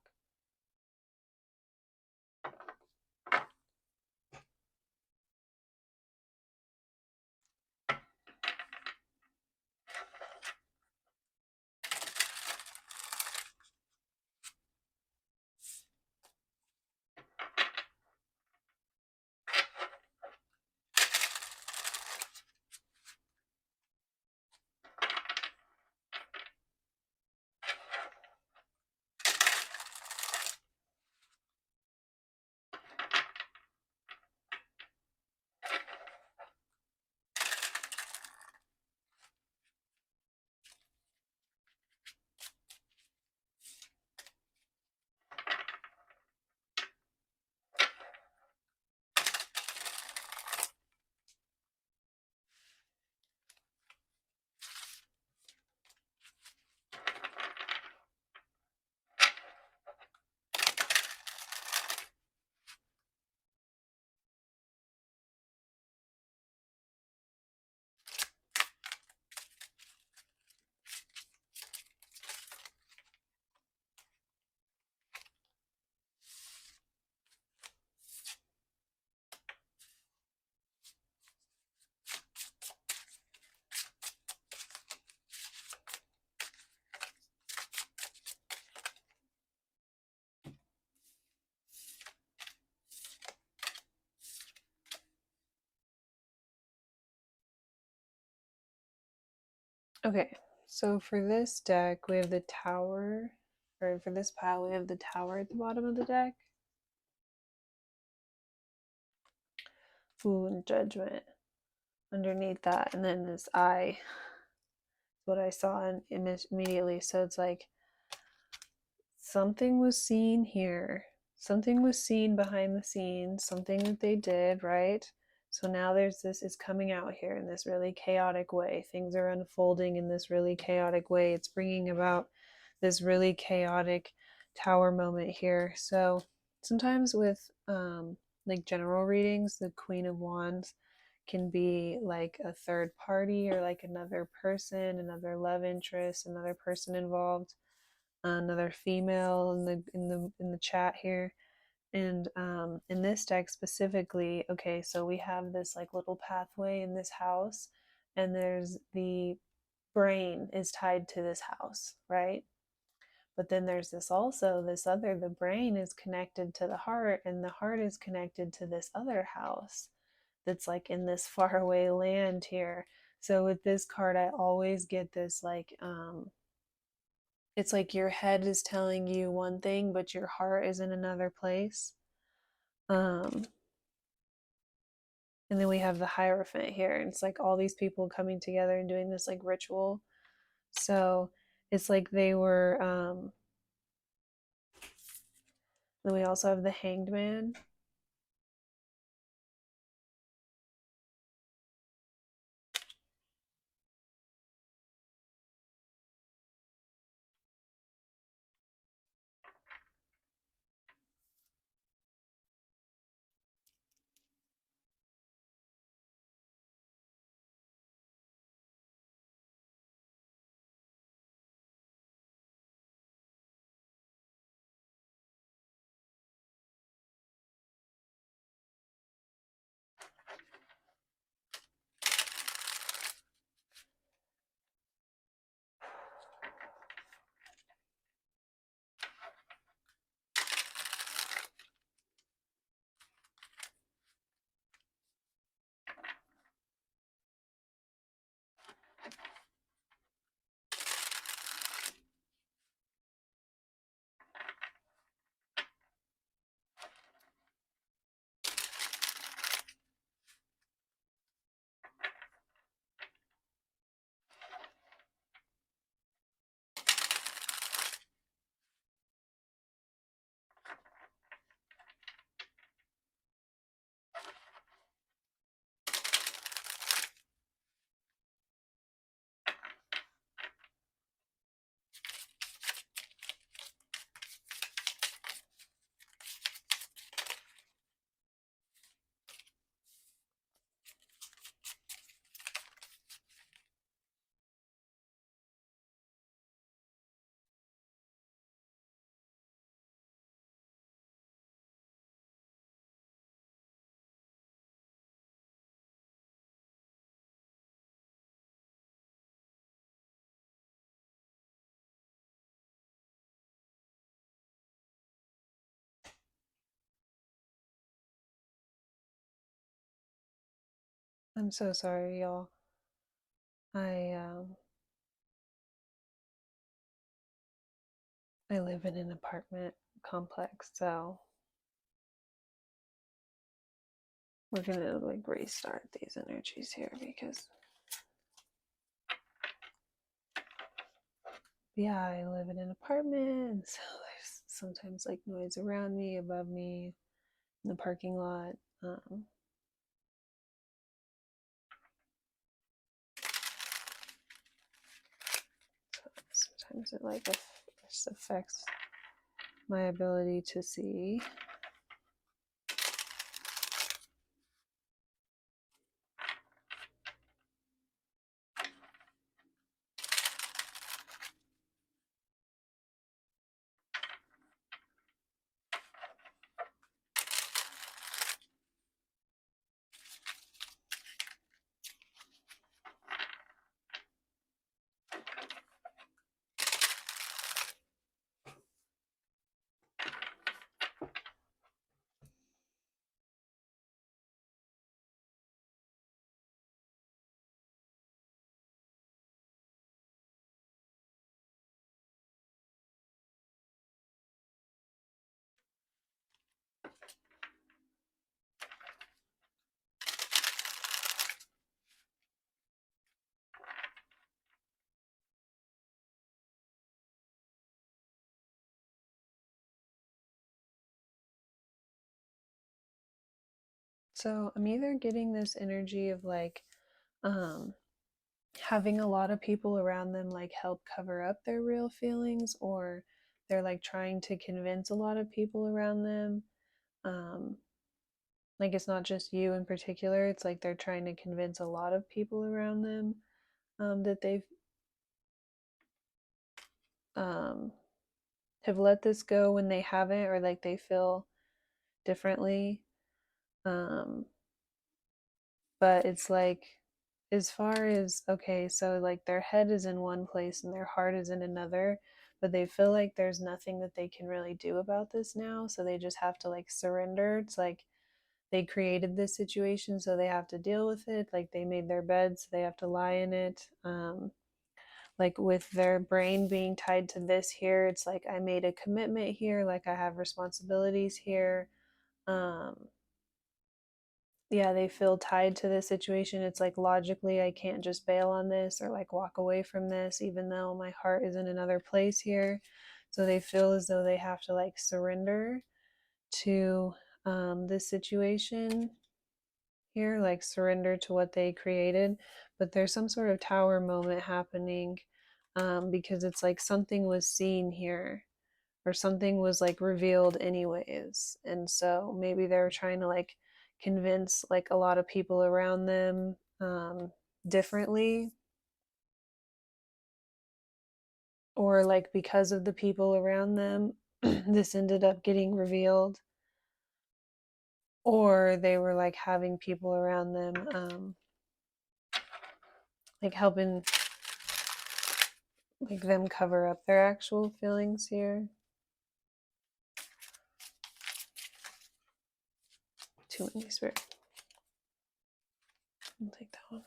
Okay, so for this deck, we have the tower, or for this pile, we have the tower at the bottom of the deck. Fool and judgment underneath that, and then this eye, what I saw immediately. So it's like something was seen here, something was seen behind the scenes, something that they did, right? So now there's this, is coming out here in this really chaotic way. Things are unfolding in this really chaotic way. It's bringing about this really chaotic tower moment here. So sometimes with like general readings, the Queen of Wands can be like a third party or like another person, another love interest, another person involved, another female in the chat here. And in this deck specifically, okay, so we have this like little pathway in this house, and there's the brain is tied to this house, right? But then there's this also, this other, the brain is connected to the heart, and the heart is connected to this other house that's like in this faraway land here. So with this card, I always get this like, it's like your head is telling you one thing, but your heart is in another place. Um, and then we have the Hierophant here, and it's like all these people coming together and doing this like ritual. So it's like they were. Then we also have the Hanged Man. I'm so sorry, y'all. I I live in an apartment complex, so we're gonna like restart these energies here because yeah, I live in an apartment, and so there's sometimes like noise around me, above me, in the parking lot. Sometimes it like just affects my ability to see. So I'm either getting this energy of like having a lot of people around them like help cover up their real feelings, or they're like trying to convince a lot of people around them. Um, like it's not just you in particular, it's like they're trying to convince a lot of people around them that they've um, have let this go when they haven't, or like they feel differently. Um, but it's like, as far as, okay, so like their head is in one place and their heart is in another, but they feel like there's nothing that they can really do about this now, so they just have to like surrender. It's like they created this situation, so they have to deal with it. Like they made their bed, so they have to lie in it. Like with their brain being tied to this here, it's like I made a commitment here, like I have responsibilities here. um yeah, they feel tied to this situation. It's like logically I can't just bail on this or like walk away from this, even though my heart is in another place here. So they feel as though they have to like surrender to this situation here, like surrender to what they created. But there's some sort of tower moment happening, because it's like something was seen here, or something was like revealed anyways, and so maybe they were trying to like convince like a lot of people around them differently, or like because of the people around them this ended up getting revealed, or they were like having people around them like helping like them cover up their actual feelings here. Too many spirit. I'll take that one.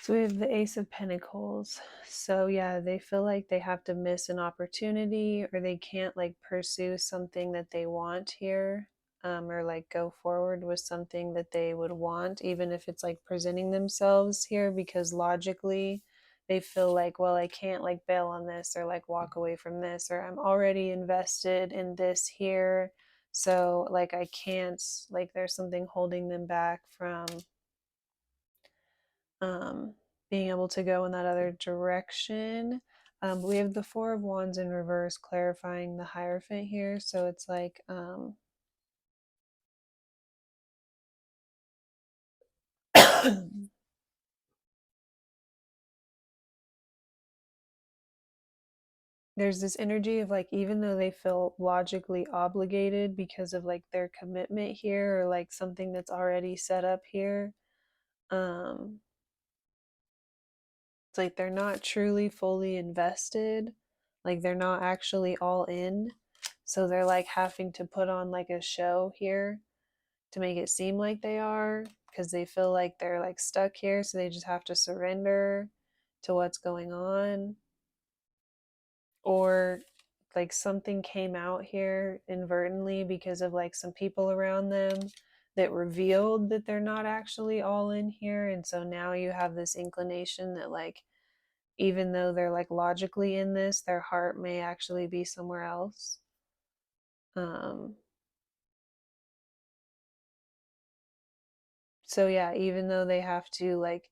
So we have the Ace of Pentacles. So yeah, they feel like they have to miss an opportunity, or they can't like pursue something that they want here, or like go forward with something that they would want, even if it's like presenting themselves here, because logically they feel like, well, I can't like bail on this or like walk away from this, or I'm already invested in this here. So like I can't, like there's something holding them back from um, being able to go in that other direction. We have the Four of Wands in reverse, clarifying the Hierophant here. So it's like, there's this energy of like, even though they feel logically obligated because of like their commitment here, or like something that's already set up here, um, it's like they're not truly fully invested. Like they're not actually all in. So they're like having to put on like a show here to make it seem like they are, because they feel like they're like stuck here, so they just have to surrender to what's going on. Or like something came out here inadvertently because of like some people around them that revealed that they're not actually all in here, and so now you have this inclination that like even though they're like logically in this, their heart may actually be somewhere else. um so yeah, even though they have to like,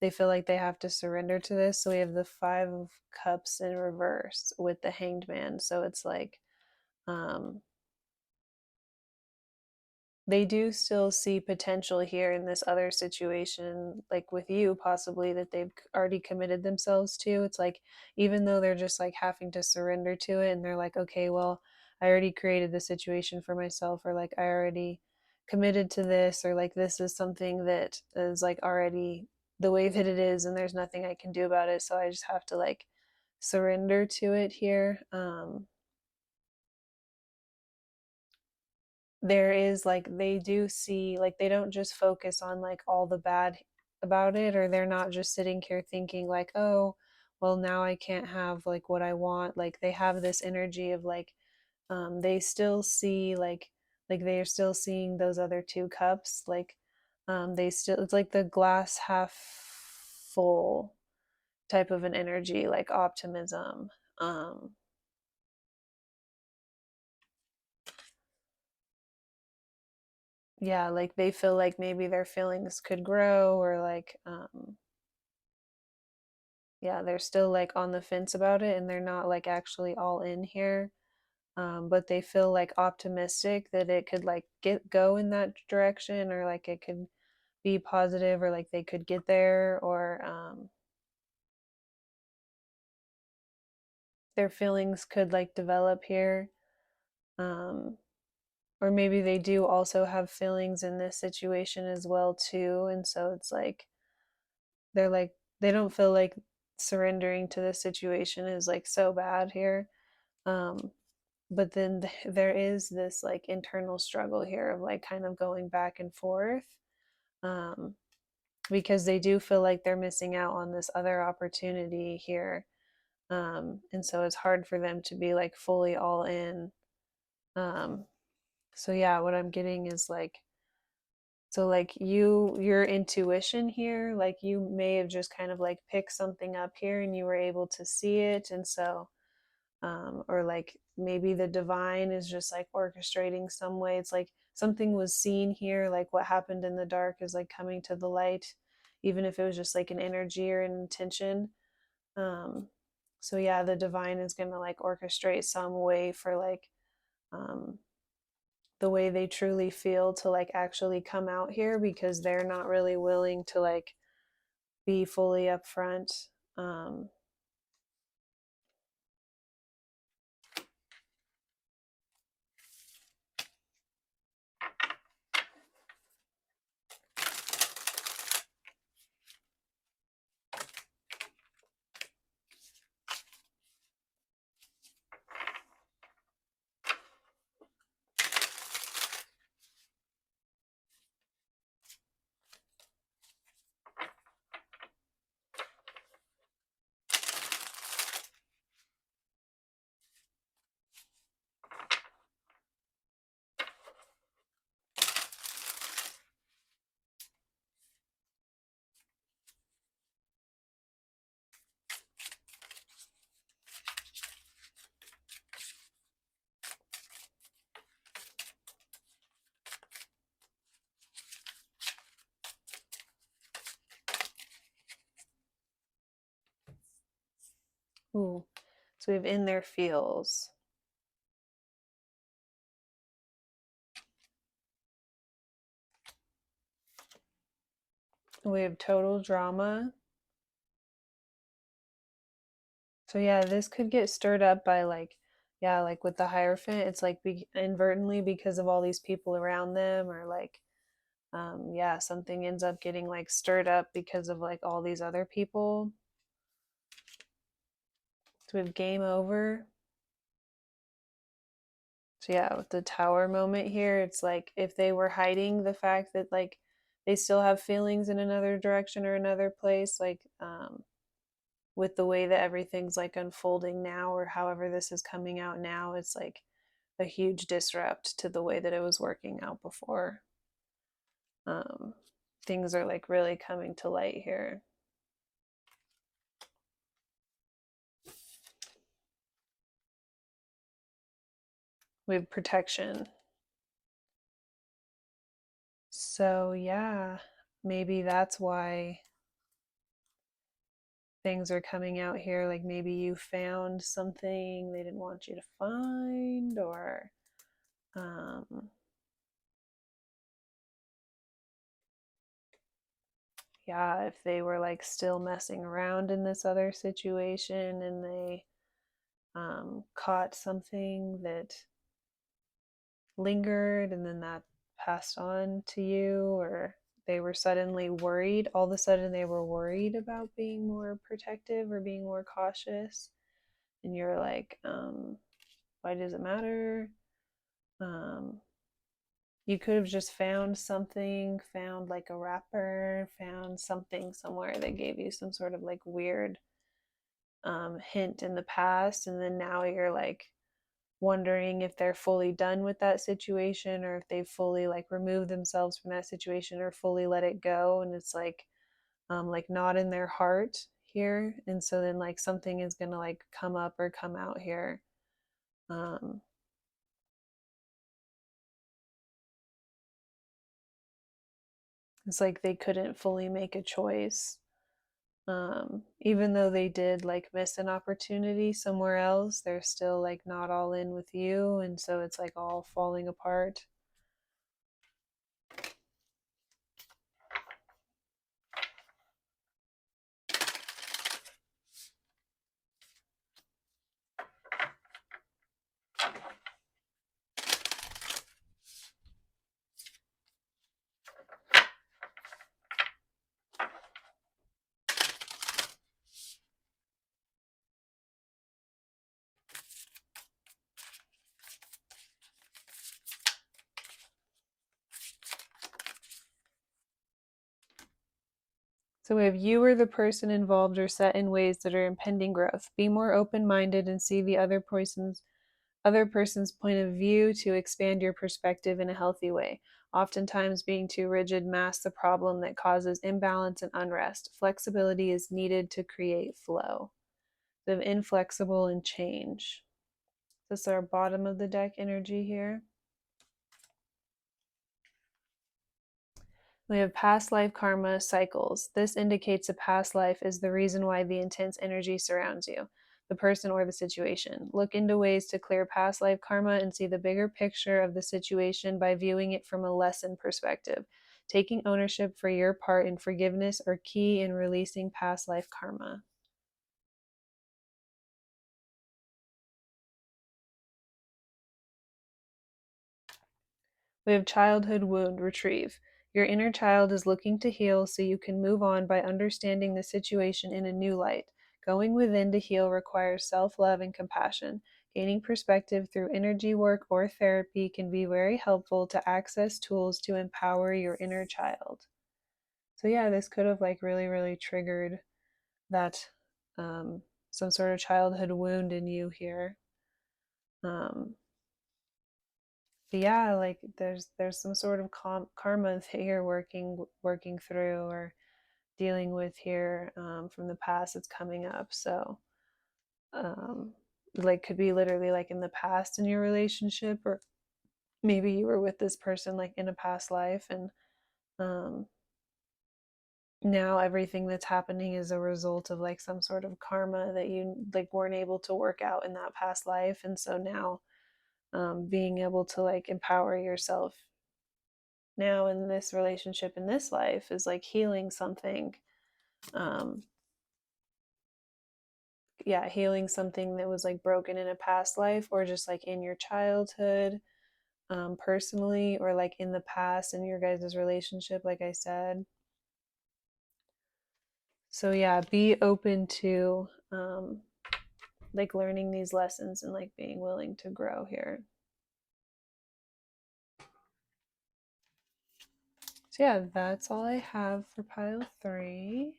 they feel like they have to surrender to this. So we have the Five of Cups in reverse with the Hanged Man. So it's like um, they do still see potential here in this other situation, like with you, possibly that they've already committed themselves to. It's like, even though they're just like having to surrender to it, and they're like, okay, well, I already created the situation for myself, or like I already committed to this, or like this is something that is like already the way that it is, and there's nothing I can do about it. So I just have to like surrender to it here. There is like, they do see like, they don't just focus on like all the bad about it, or they're not just sitting here thinking like, oh, well, now I can't have like what I want. Like they have this energy of like they still see like they are still seeing those other two cups, like they still, it's like the glass half full type of an energy, like optimism. um yeah, like they feel like maybe their feelings could grow, or like yeah, they're still like on the fence about it, and they're not like actually all in here. But they feel like optimistic that it could like go in that direction, or like it could be positive, or like they could get there, or their feelings could like develop here. um, or maybe they do also have feelings in this situation as well too, and so it's like they're like they don't feel like surrendering to the situation is like so bad here. um, but then there is this like internal struggle here of like kind of going back and forth, um, because they do feel like they're missing out on this other opportunity here. And so it's hard for them to be like fully all in. um, so yeah, what I'm getting is like, so like your intuition here, like you may have just kind of like picked something up here and you were able to see it, and so or like maybe the divine is just like orchestrating some way. It's like something was seen here, like what happened in the dark is like coming to the light, even if it was just like an energy or an intention. um so yeah, the divine is going to like orchestrate some way for like um the way they truly feel to like actually come out here, because they're not really willing to like be fully upfront. um Ooh, so we have in their feels. We have total drama. So yeah, this could get stirred up by like, yeah, like with the Hierophant, it's like inadvertently because of all these people around them, or like, yeah, something ends up getting like stirred up because of like all these other people. So we have game over. So yeah, with the tower moment here, it's like if they were hiding the fact that like they still have feelings in another direction or another place, like with the way that everything's like unfolding now, or however this is coming out now, it's like a huge disrupt to the way that it was working out before. um Things are like really coming to light here with protection. So yeah, maybe that's why things are coming out here. Like maybe you found something they didn't want you to find, or um yeah, if they were like still messing around in this other situation and they caught something that lingered and then that passed on to you, or they were suddenly worried, all of a sudden they were worried about being more protective or being more cautious, and you're like, why does it matter? um you could have just found something, found like a wrapper, found something somewhere that gave you some sort of like weird hint in the past, and then now you're like wondering if they're fully done with that situation, or if they've fully like removed themselves from that situation or fully let it go, and it's like not in their heart here. And so then like something is gonna like come up or come out here. um it's like they couldn't fully make a choice, even though they did like miss an opportunity somewhere else. They're still like not all in with you, and so it's like all falling apart. So we have you or the person involved are set in ways that are impending growth. Be more open-minded and see the other person's point of view to expand your perspective in a healthy way. Oftentimes, being too rigid masks the problem that causes imbalance and unrest. Flexibility is needed to create flow. The inflexible and change. This is our bottom of the deck energy here. We have past life karma cycles. This indicates a past life is the reason why the intense energy surrounds you, the person or the situation. Look into ways to clear past life karma and see the bigger picture of the situation by viewing it from a lesson perspective. Taking ownership for your part in forgiveness are key in releasing past life karma. We have childhood wound retrieve. Your inner child is looking to heal so you can move on by understanding the situation in a new light. Going within to heal requires self love and compassion. Gaining perspective through energy work or therapy can be very helpful to access tools to empower your inner child. So, yeah, this could have like really, really triggered that some sort of childhood wound in you here. Um, yeah, like there's some sort of karma that you're working through or dealing with here, from the past that's coming up. So um like could be literally like in the past in your relationship, or maybe you were with this person like in a past life, and um now everything that's happening is a result of like some sort of karma that you like weren't able to work out in that past life. And so now being able to like empower yourself now in this relationship in this life is like healing something. um yeah, healing something that was like broken in a past life, or just like in your childhood, personally, or like in the past in your guys' relationship, like I said. So yeah, be open to like learning these lessons and like being willing to grow here. So yeah, that's all I have for pile 3.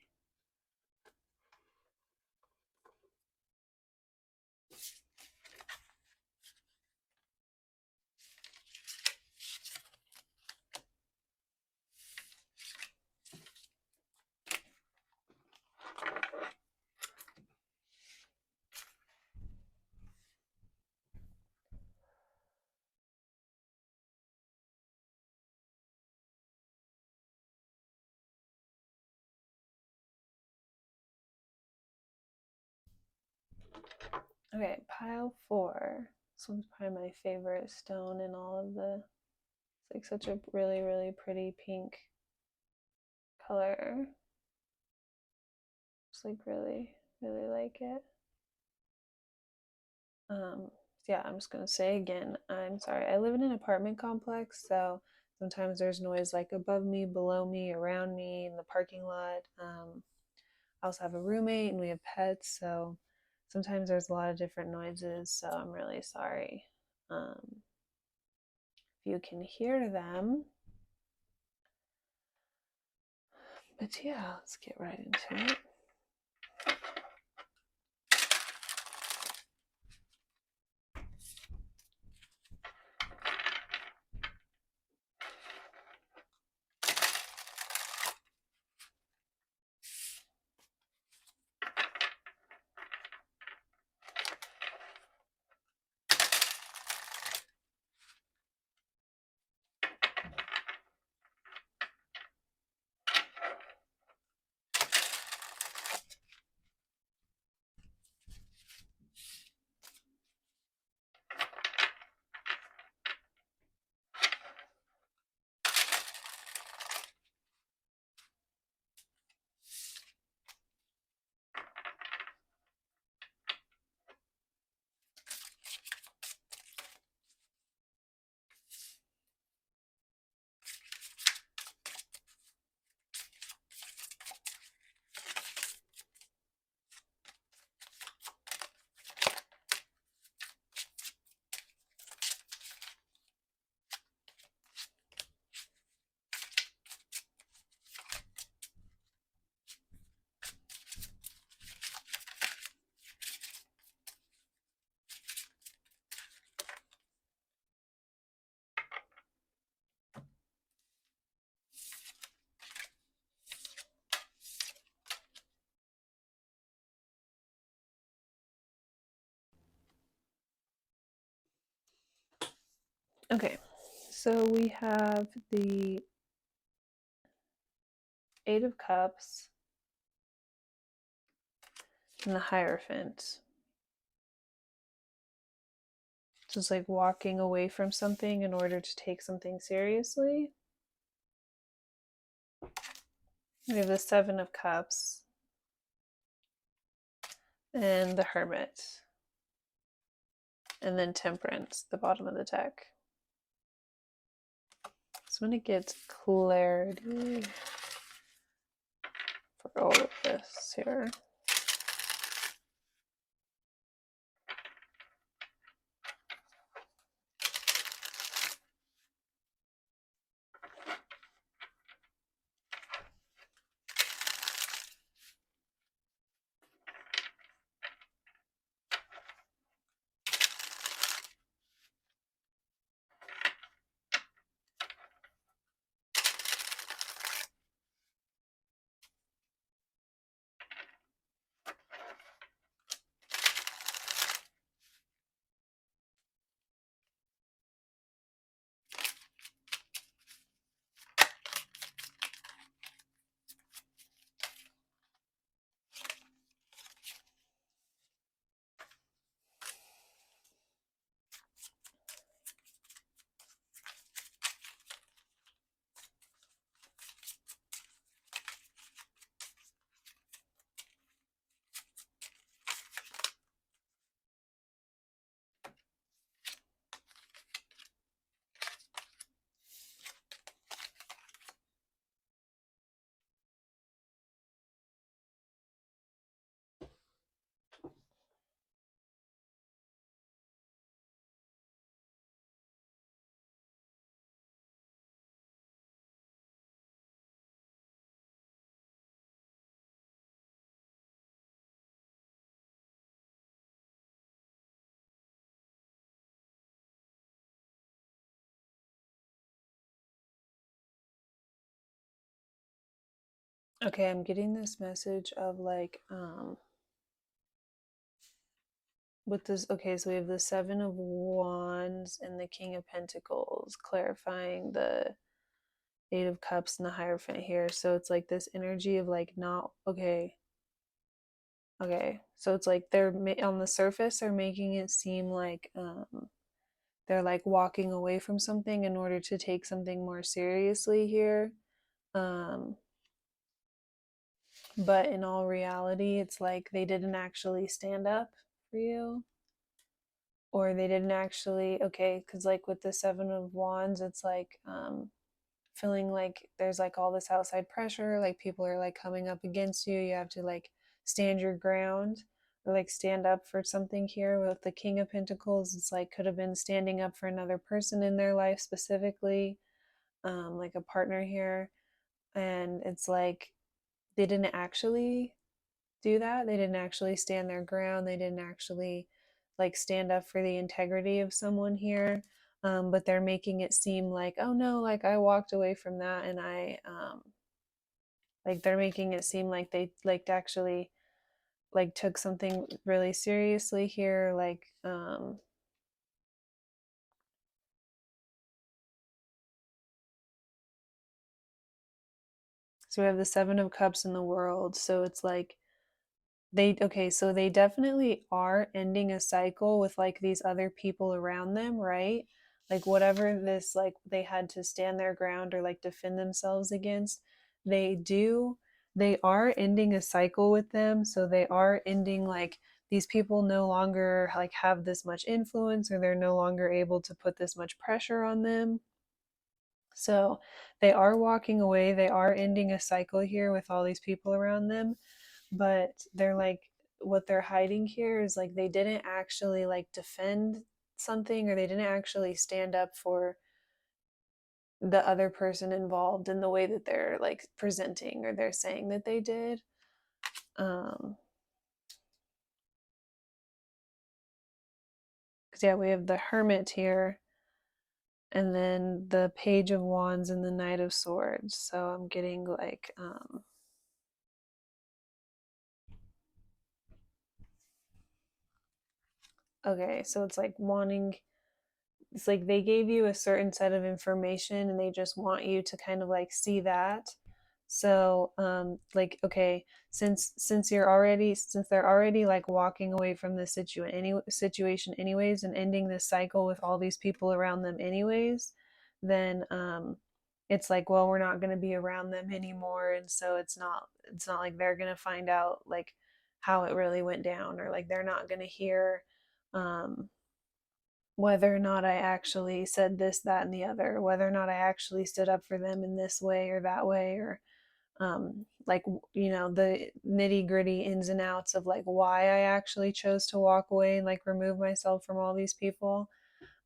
Okay, pile 4. This one's probably my favorite stone in all of the. It's like such a really, really pretty pink color. Just like really, really like it. Yeah, I'm just gonna say again, I'm sorry. I live in an apartment complex, so sometimes there's noise like above me, below me, around me, in the parking lot. I also have a roommate and we have pets, so sometimes there's a lot of different noises, so I'm really sorry if you can hear them. But yeah, let's get right into it. Okay, so we have the Eight of Cups and the Hierophant. So it's like walking away from something in order to take something seriously. We have the Seven of Cups and the Hermit. And then Temperance, the bottom of the deck. So when it gets clarity for all of this here. Okay, I'm getting this message of like with this. Okay, so we have the Seven of Wands and the King of Pentacles, clarifying the Eight of Cups and the Hierophant here. So it's like this energy of like not okay. Okay, so it's like they're on the surface they're making it seem like they're like walking away from something in order to take something more seriously here. Um, but in all reality, it's like they didn't actually stand up for you, or they didn't actually, okay, because like with the Seven of Wands, it's like feeling like there's like all this outside pressure, like people are like coming up against you. You have to like stand your ground or like stand up for something here. With the King of Pentacles, it's like could have been standing up for another person in their life specifically, like a partner here. And it's like they didn't actually do that. They didn't actually stand their ground. They didn't actually like stand up for the integrity of someone here. But they're making it seem like, oh no, like I walked away from that and I like they're making it seem like they like actually like took something really seriously here. Like so we have the Seven of Cups in the World. So it's like they okay, so they definitely are ending a cycle with like these other people around them, right? Like whatever this like they had to stand their ground or like defend themselves against, they do they are ending a cycle with them. So they are ending like these people no longer like have this much influence or they're no longer able to put this much pressure on them. So they are walking away. They are ending a cycle here with all these people around them, but they're like what they're hiding here is like they didn't actually like defend something or they didn't actually stand up for the other person involved in the way that they're like presenting or they're saying that they did. um because yeah, we have the Hermit here and then the Page of Wands and the Knight of Swords. So I'm getting like okay, so it's like wanting it's like they gave you a certain set of information and they just want you to kind of like see that. So like, okay, since they're already like walking away from the situation anyways, and ending this cycle with all these people around them anyways, then it's like, well, we're not going to be around them anymore, and so it's not like they're going to find out like how it really went down, or like they're not going to hear um whether or not I actually said this, that, and the other, whether or not I actually stood up for them in this way or that way, or like, the nitty gritty ins and outs of like why I actually chose to walk away and like remove myself from all these people.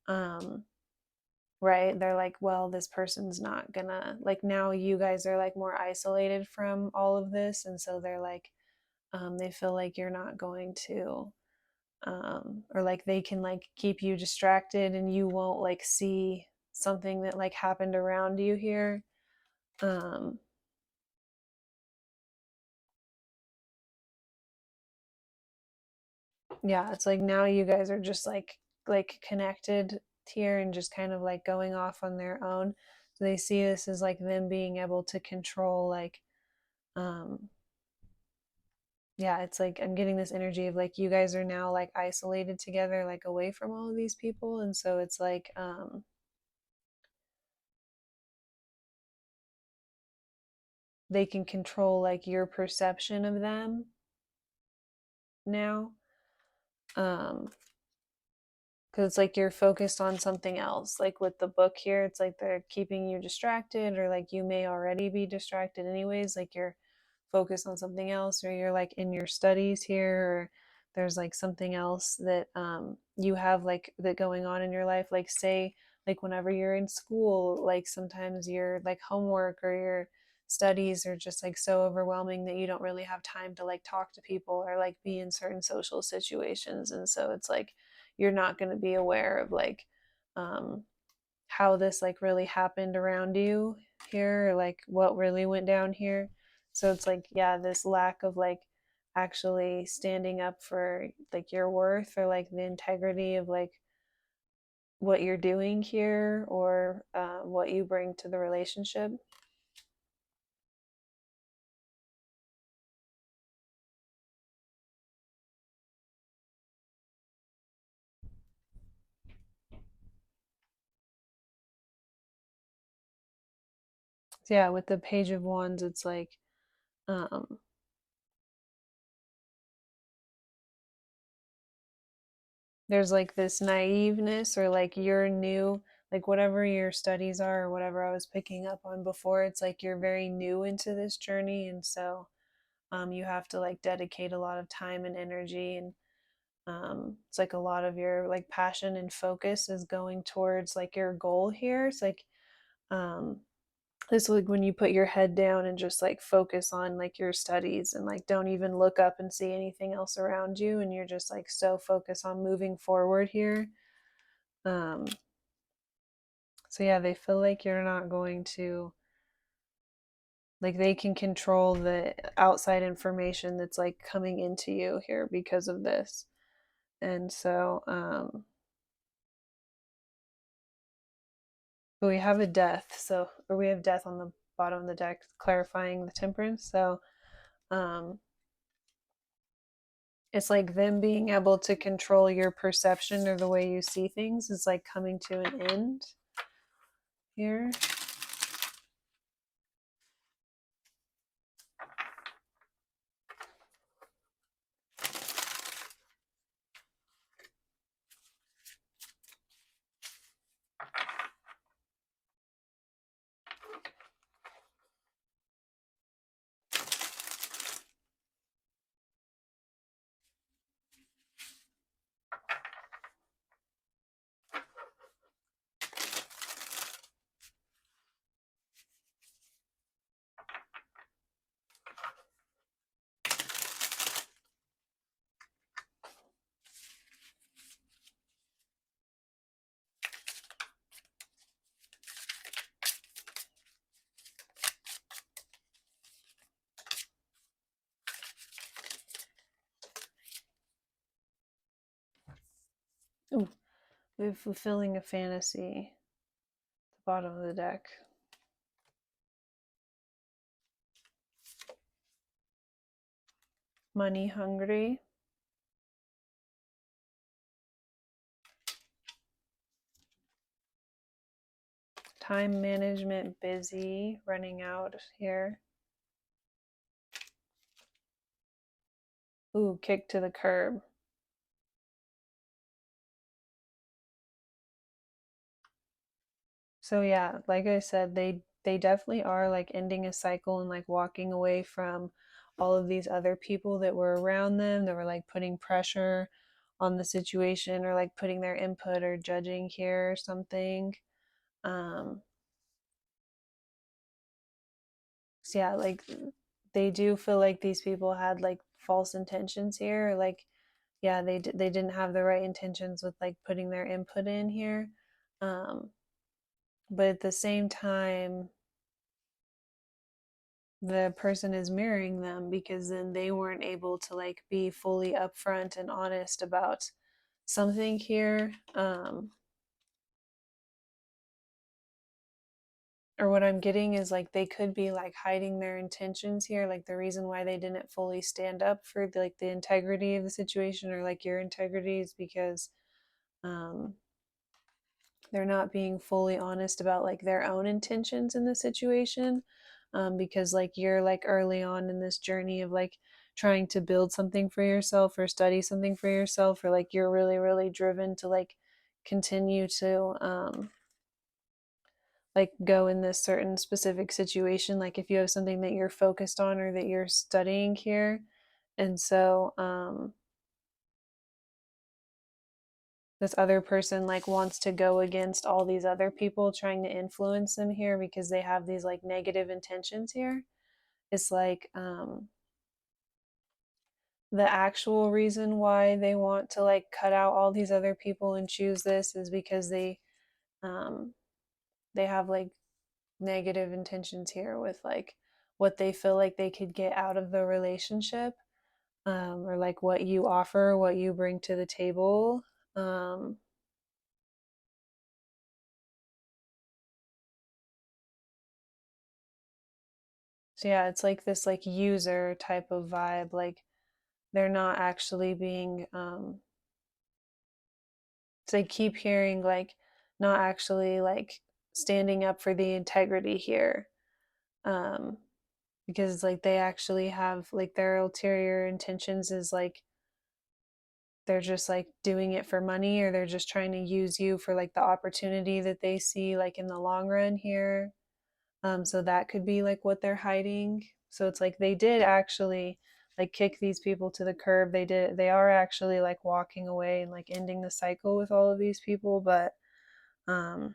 Um, right. They're like, well, this person's not gonna, like, now you guys are like more isolated from all of this. And so they're like, they feel like you're not going to or like they can like keep you distracted and you won't like see something that like happened around you here. um yeah, it's like now you guys are just like connected here and just kind of like going off on their own, so they see this as like them being able to control like um yeah, it's like I'm getting this energy of like you guys are now like isolated together, like away from all of these people, and so it's like they can control like your perception of them now. Because it's like you're focused on something else, like with the book here, it's like they're keeping you distracted, or like you may already be distracted anyways, like you're focused on something else, or you're like in your studies here, or there's like something else that you have like that going on in your life, like say like whenever you're in school, like sometimes your like homework or your studies are just like so overwhelming that you don't really have time to like talk to people or like be in certain social situations, and so it's like you're not going to be aware of like um how this like really happened around you here, or like what really went down here. So it's like, yeah, this lack of like actually standing up for like your worth, or like the integrity of like what you're doing here, or what you bring to the relationship. So yeah, with the Page of Wands, it's like um there's like this naiveness, or like you're new, like whatever your studies are or whatever I was picking up on before, it's like you're very new into this journey, and so you have to like dedicate a lot of time and energy, and it's like a lot of your like passion and focus is going towards like your goal here. It's like um this, like when you put your head down and just like focus on like your studies and like don't even look up and see anything else around you, and you're just like so focused on moving forward here. um so yeah, they feel like you're not going to, like, they can control the outside information that's like coming into you here because of this. And so but we have a death, so, or we have death on the bottom of the deck, clarifying the temperance. So um it's like them being able to control your perception or the way you see things is like coming to an end here. We're fulfilling a fantasy. The bottom of the deck. Money hungry. Time management busy, running out here. Ooh, kick to the curb. So yeah, like I said, they definitely are like ending a cycle and like walking away from all of these other people that were around them that were like putting pressure on the situation or like putting their input or judging here or something. Um so yeah, like they do feel like these people had like false intentions here, or like yeah, they didn't have the right intentions with like putting their input in here. Um but at the same time the person is mirroring them because then they weren't able to like be fully upfront and honest about something here. Or what I'm getting is like they could be like hiding their intentions here, like the reason why they didn't fully stand up for like the integrity of the situation or like your integrity is because um they're not being fully honest about like their own intentions in the situation, because like you're like early on in this journey of like trying to build something for yourself or study something for yourself, or like you're really driven to like continue to like go in this certain specific situation, like if you have something that you're focused on or that you're studying here. And so this other person like wants to go against all these other people trying to influence them here because they have these like negative intentions here. It's like the actual reason why they want to like cut out all these other people and choose this is because um they have like negative intentions here with like what they feel like they could get out of the relationship, or like what you offer, what you bring to the table. um so yeah, it's like this like user type of vibe, like they're not actually being so I keep hearing like not actually like standing up for the integrity here, um because like they actually have like their ulterior intentions is like they're just like doing it for money, or they're just trying to use you for like the opportunity that they see like in the long run here. So that could be like what they're hiding. So it's like they did actually like kick these people to the curb. They are actually like walking away and like ending the cycle with all of these people, but um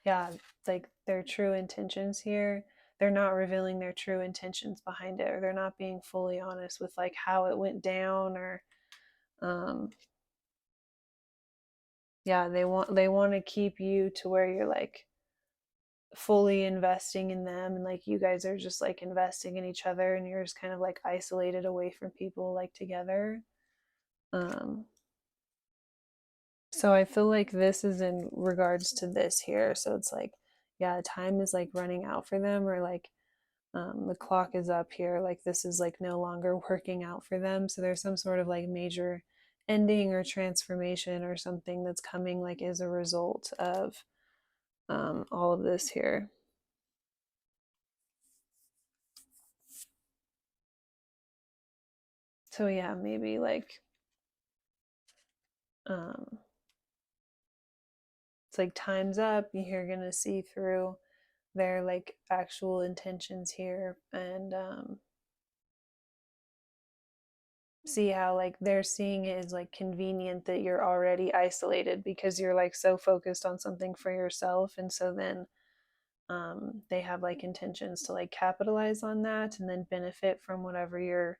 yeah, like their true intentions here, they're not revealing their true intentions behind it, or they're not being fully honest with like how it went down, or um yeah, they want to keep you to where you're like fully investing in them, and like you guys are just like investing in each other and you're just kind of like isolated away from people like together. um so I feel like this is in regards to this here. So it's like yeah, time is like running out for them, or like the clock is up here, like this is like no longer working out for them. So there's some sort of like major ending or transformation or something that's coming like as a result of all of this here. So yeah, maybe like um, it's like time's up. You're gonna see through their like actual intentions here, and see how like they're seeing it as like convenient that you're already isolated because you're like so focused on something for yourself, and so then they have like intentions to like capitalize on that and then benefit from whatever you're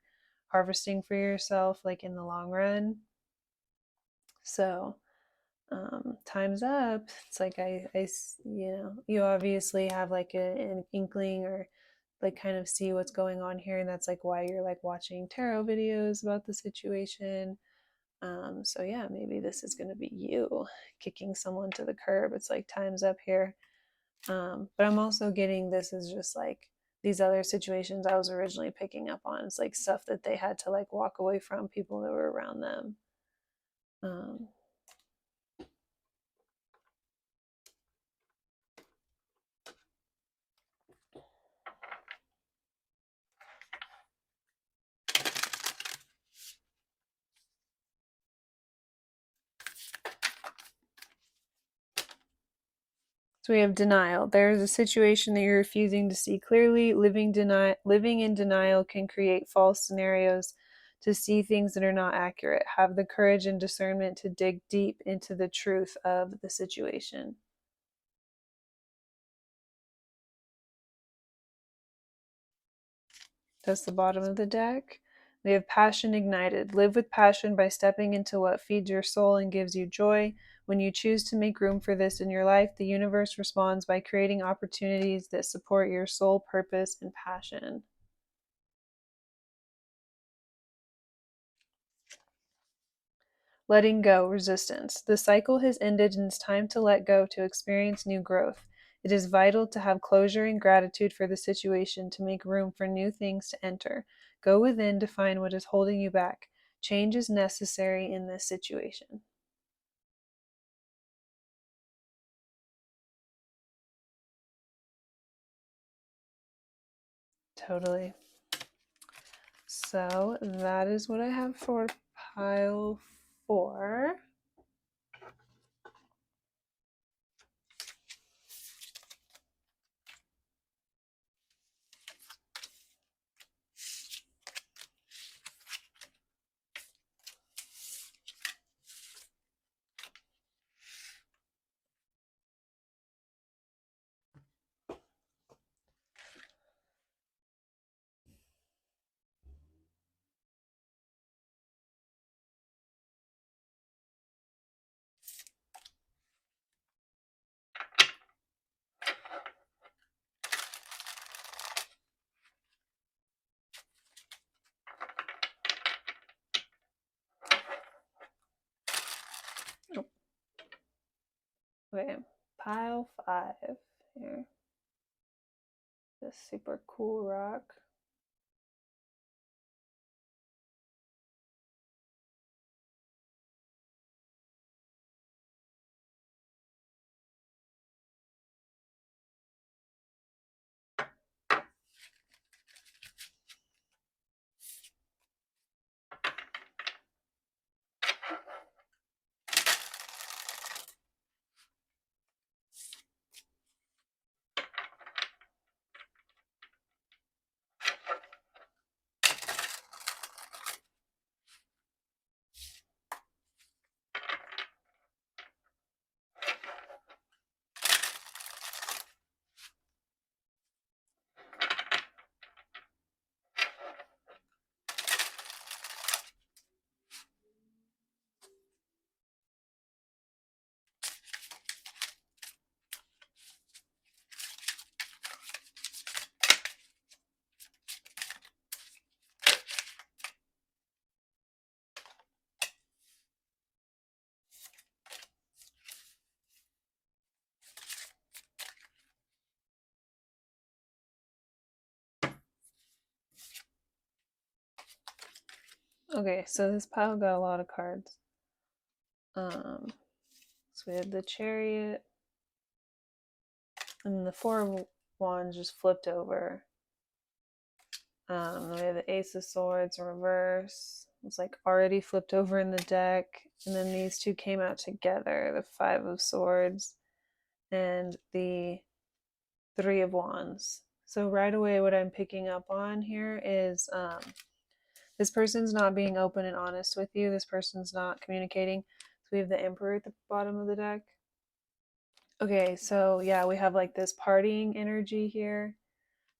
harvesting for yourself like in the long run. So time's up. It's like you know, you obviously have like an inkling or like kind of see what's going on here, and that's like why you're like watching tarot videos about the situation. So yeah, maybe this is going to be you kicking someone to the curb. It's like time's up here. But I'm also getting this is just like these other situations I was originally picking up on. It's like stuff that they had to like walk away from, people that were around them. um, So we have denial. There is a situation that you're refusing to see clearly. Living in denial can create false scenarios to see things that are not accurate. Have the courage and discernment to dig deep into the truth of the situation. That's the bottom of the deck. We have passion ignited. Live with passion by stepping into what feeds your soul and gives you joy. When you choose to make room for this in your life, the universe responds by creating opportunities that support your soul purpose and passion. Letting go, resistance. The cycle has ended and it's time to let go to experience new growth. It is vital to have closure and gratitude for the situation to make room for new things to enter. Go within to find what is holding you back. Change is necessary in this situation. Totally. So that is what I have for pile 4. Oh, okay, pile 5 here. This super cool rock. Okay, so this pile got a lot of cards. So we had the Chariot, and the Four of Wands just flipped over. Then we have the Ace of Swords reverse. It's like already flipped over in the deck. And then these two came out together, the Five of Swords and the Three of Wands. So right away what I'm picking up on here is this person's not being open and honest with you. This person's not communicating. So we have the Emperor at the bottom of the deck. Okay, so yeah, we have like this partying energy here.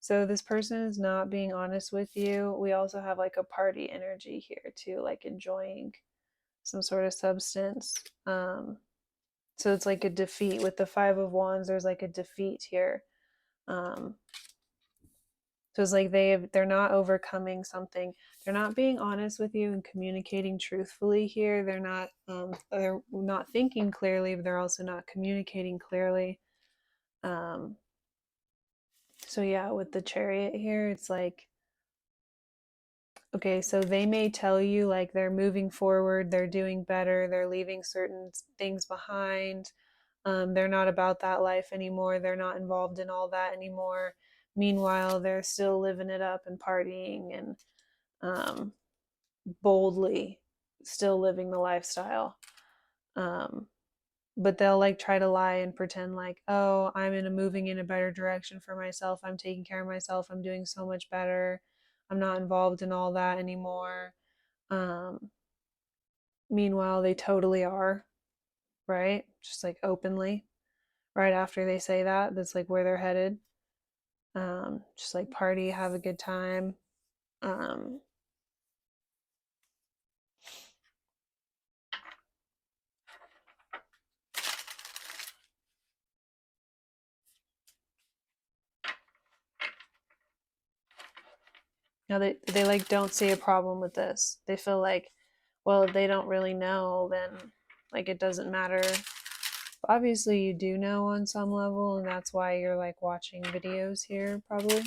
So this person is not being honest with you. We also have like a party energy here too, like enjoying some sort of substance. So it's like a defeat with the Five of Wands. There's like a defeat here. Um, So it's like they're not overcoming something. They're not being honest with you and communicating truthfully here. They're not thinking clearly, but they're also not communicating clearly. Um, so yeah, with the Chariot here, it's like, okay, so they may tell you like they're moving forward, they're doing better, they're leaving certain things behind. They're not about that life anymore. They're not involved in all that anymore. Meanwhile, they're still living it up and partying and um, boldly still living the lifestyle. Um, but they'll like try to lie and pretend like, oh, I'm moving in a better direction for myself. I'm taking care of myself. I'm doing so much better. I'm not involved in all that anymore. Um, Meanwhile, they totally are, right? Just like openly. Right after they say that, that's like where they're headed. Just like party, have a good time. Um, they like don't see a problem with this. They feel like, well, if they don't really know, then like it doesn't matter. Obviously, you do know on some level, and that's why you're like watching videos here, probably.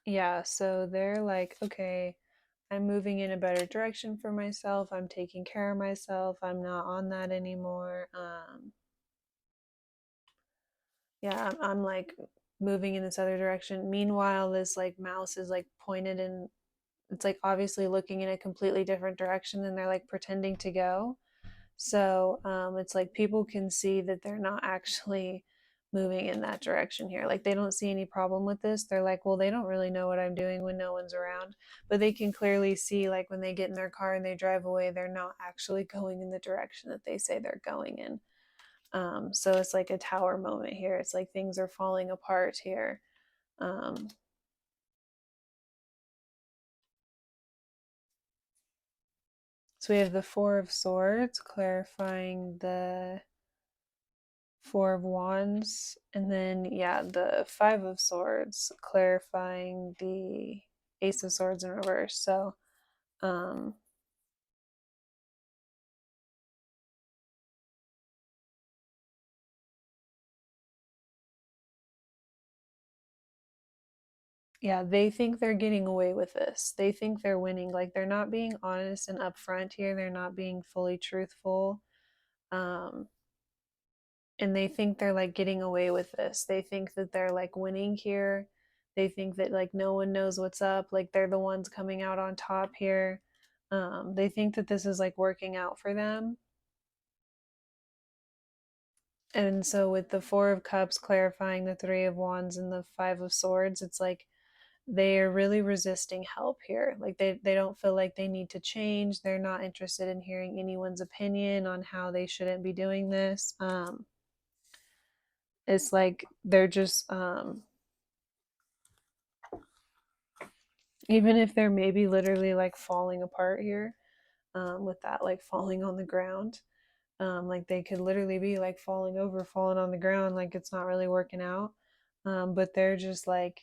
Yeah, so they're like, okay, I'm moving in a better direction for myself. I'm taking care of myself. I'm not on that anymore. Yeah, I'm like moving in this other direction. Meanwhile, this like mouse is like pointed and it's like obviously looking in a completely different direction and they're like pretending to go. So it's like people can see that they're not actually moving in that direction here. Like they don't see any problem with this. They're like, well, they don't really know what I'm doing when no one's around. But they can clearly see, like, when they get in their car and they drive away, they're not actually going in the direction that they say they're going in. So it's like a tower moment here. It's like things are falling apart here. Um, so we have the Four of Swords clarifying the Four of Wands, and then, yeah, the Five of Swords clarifying the Ace of Swords in reverse. So, um, yeah, they think they're getting away with this. They think they're winning. Like they're not being honest and upfront here. They're not being fully truthful. Um, and they think they're like getting away with this. They think that they're like winning here. They think that like no one knows what's up. Like they're the ones coming out on top here. They think that this is like working out for them. And so with the Four of Cups clarifying the Three of Wands and the Five of Swords, it's like they are really resisting help here. Like they don't feel like they need to change. They're not interested in hearing anyone's opinion on how they shouldn't be doing this. It's like they're just even if they're maybe literally like falling apart here, with that like falling on the ground. Like they could literally be like falling over, falling on the ground, like it's not really working out. But they're just like,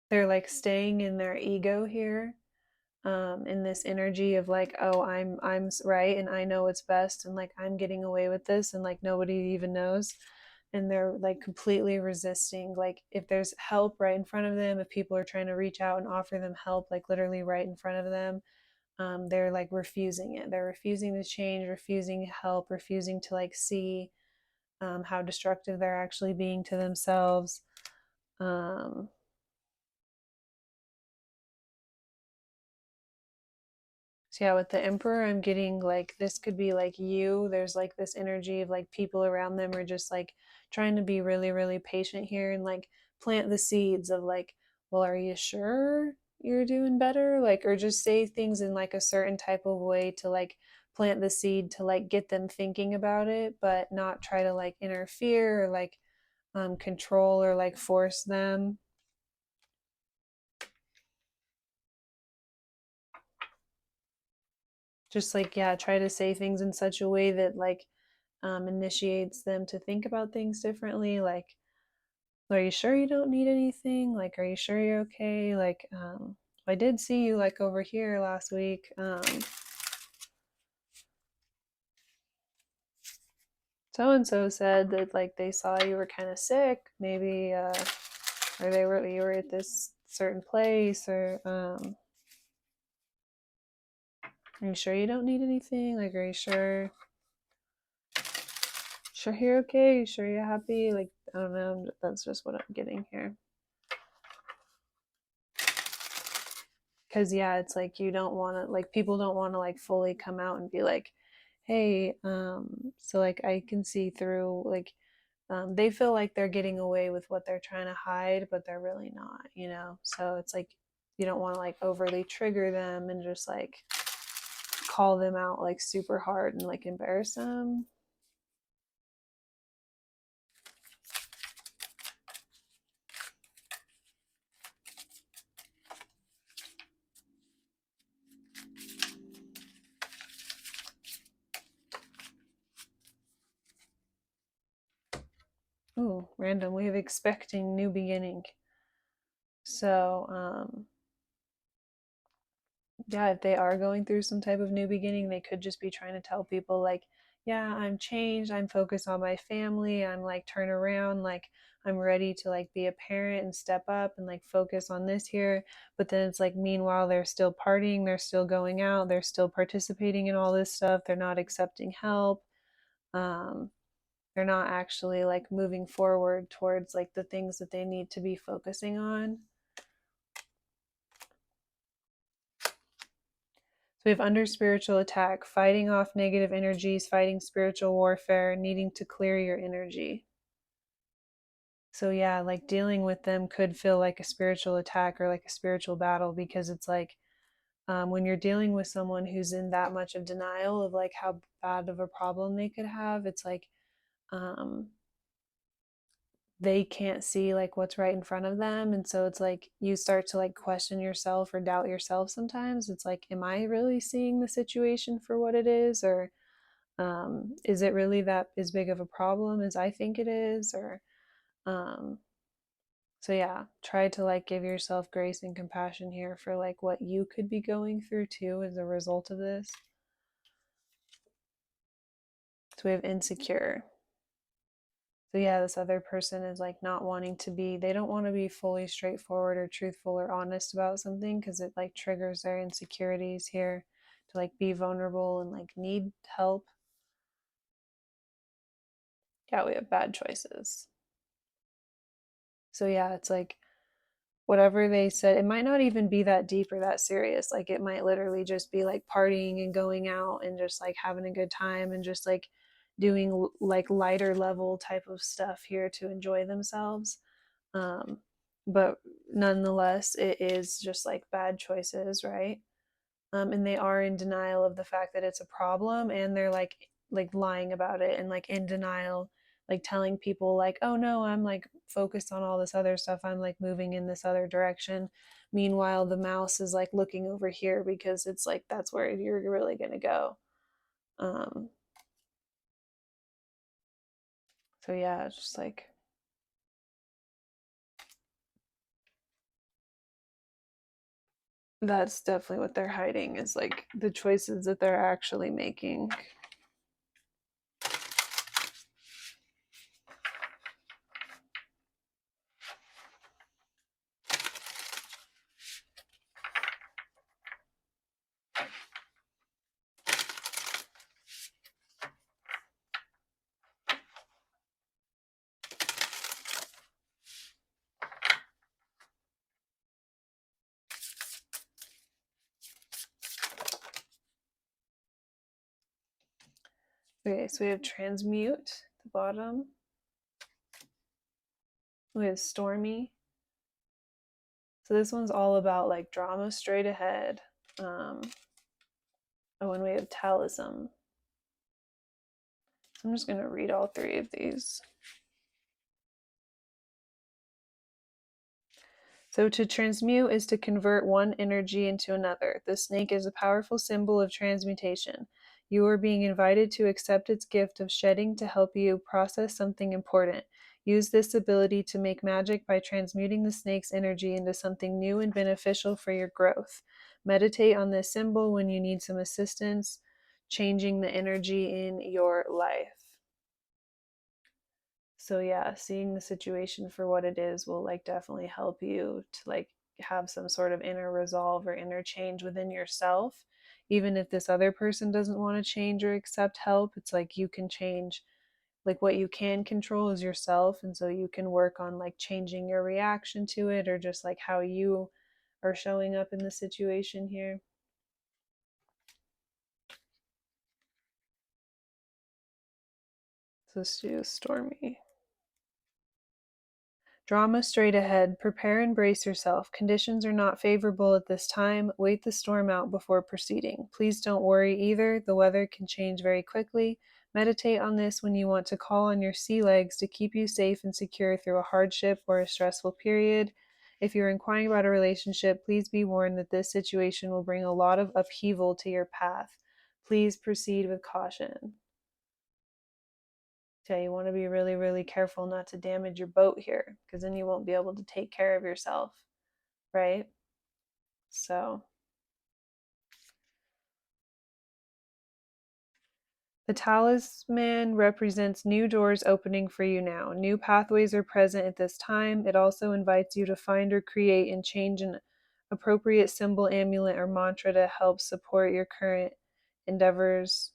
they're like staying in their ego here, in this energy of like, oh, I'm right and I know what's best and like I'm getting away with this and like nobody even knows. And they're like completely resisting, like if there's help right in front of them, if people are trying to reach out and offer them help like literally right in front of them, they're like refusing it. They're refusing to change, refusing help, refusing to like see how destructive they're actually being to themselves. um, So yeah, with the Emperor, I'm getting like this could be like you. There's like this energy of like people around them are just like trying to be really, really patient here and like plant the seeds of like, well, are you sure you're doing better? Like, or just say things in like a certain type of way to like plant the seed to like get them thinking about it, but not try to like interfere or like control or like force them. Just like, yeah, try to say things in such a way that like initiates them to think about things differently. Like, are you sure you don't need anything? Like, are you sure you're okay? Like, I did see you like over here last week. So and so said that like they saw you were kind of sick, maybe, or they were you were at this certain place, or are you sure you don't need anything? Like, are you sure you're okay? You sure you're happy? Like, I don't know. That's just what I'm getting here. Because yeah, it's like you don't want to, like, people don't want to like fully come out and be like, hey, so like I can see through, like, they feel like they're getting away with what they're trying to hide, but they're really not, you know. So it's like you don't want to like overly trigger them and just like call them out like super hard and like embarrass them. Ooh, random. We have expecting new beginning. So yeah, if they are going through some type of new beginning, they could just be trying to tell people, like, yeah, I'm changed. I'm focused on my family. I'm like, turn around. Like, I'm ready to like be a parent and step up and like focus on this here. But then it's like, meanwhile, they're still partying. They're still going out. They're still participating in all this stuff. They're not accepting help. Um, they're not actually like moving forward towards like the things that they need to be focusing on. So we have under spiritual attack, fighting off negative energies, fighting spiritual warfare, needing to clear your energy. So yeah, like dealing with them could feel like a spiritual attack or like a spiritual battle, because it's like when you're dealing with someone who's in that much of denial of like how bad of a problem they could have, it's like um, they can't see like what's right in front of them, and so it's like you start to like question yourself or doubt yourself sometimes. It's like, am I really seeing the situation for what it is, or is it really that as big of a problem as I think it is? Or um, so yeah, try to like give yourself grace and compassion here for like what you could be going through too as a result of this. So we have insecure. So yeah, this other person is like not wanting to be, they don't want to be fully straightforward or truthful or honest about something, because it like triggers their insecurities here to like be vulnerable and like need help. Yeah, we have bad choices. So yeah, it's like whatever they said, it might not even be that deep or that serious. Like it might literally just be like partying and going out and just like having a good time and just like doing like lighter level type of stuff here to enjoy themselves. Um, but nonetheless, it is just like bad choices, right? And they are in denial of the fact that it's a problem, and they're like lying about it and like in denial, like telling people like, oh no, I'm like focused on all this other stuff, I'm like moving in this other direction. Meanwhile, the mouse is like looking over here because it's like that's where you're really going to go. um so yeah, it's just like that's definitely what they're hiding, is like the choices that they're actually making. Okay, so we have transmute at the bottom. We have stormy. So this one's all about like drama straight ahead. Oh, and we have talism. So I'm just going to read all three of these. So to transmute is to convert one energy into another. The snake is a powerful symbol of transmutation. You are being invited to accept its gift of shedding to help you process something important. Use this ability to make magic by transmuting the snake's energy into something new and beneficial for your growth. Meditate on this symbol when you need some assistance changing the energy in your life. So yeah, seeing the situation for what it is will like definitely help you to like have some sort of inner resolve or inner change within yourself. Even if this other person doesn't want to change or accept help, it's like you can change. Like what you can control is yourself, and so you can work on like changing your reaction to it, or just like how you are showing up in the situation here. So let's do Stormy. Drama straight ahead. Prepare and brace yourself. Conditions are not favorable at this time. Wait the storm out before proceeding. Please don't worry either. The weather can change very quickly. Meditate on this when you want to call on your sea legs to keep you safe and secure through a hardship or a stressful period. If you're inquiring about a relationship, please be warned that this situation will bring a lot of upheaval to your path. Please proceed with caution. So you want to be really, really careful not to damage your boat here, because then you won't be able to take care of yourself, right? So the talisman represents new doors opening for you now. New pathways are present at this time. It also invites you to find or create and change an appropriate symbol, amulet, or mantra to help support your current endeavors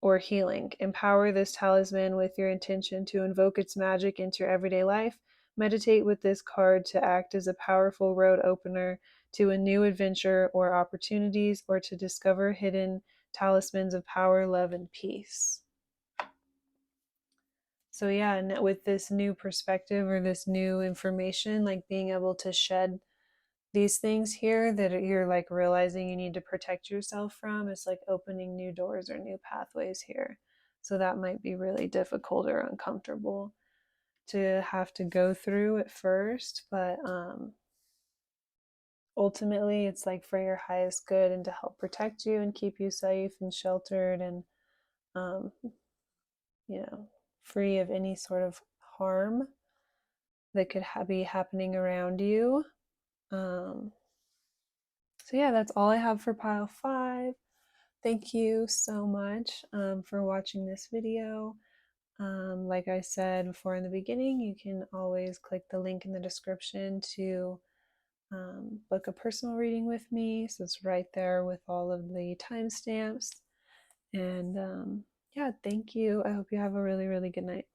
or healing. Empower this talisman with your intention to invoke its magic into your everyday life. Meditate with this card to act as a powerful road opener to a new adventure or opportunities, or to discover hidden talismans of power, love, and peace. So, yeah, and with this new perspective or this new information, like being able to shed these things here that you're like realizing you need to protect yourself from, is like opening new doors or new pathways here. So that might be really difficult or uncomfortable to have to go through at first, but ultimately it's like for your highest good and to help protect you and keep you safe and sheltered and um, you know, free of any sort of harm that could be happening around you. um, so yeah, that's all I have for pile 5. Thank you so much for watching this video. Like I said before in the beginning, you can always click the link in the description to book a personal reading with me. So it's right there with all of the timestamps. And yeah, thank you. I hope you have a really, really good night.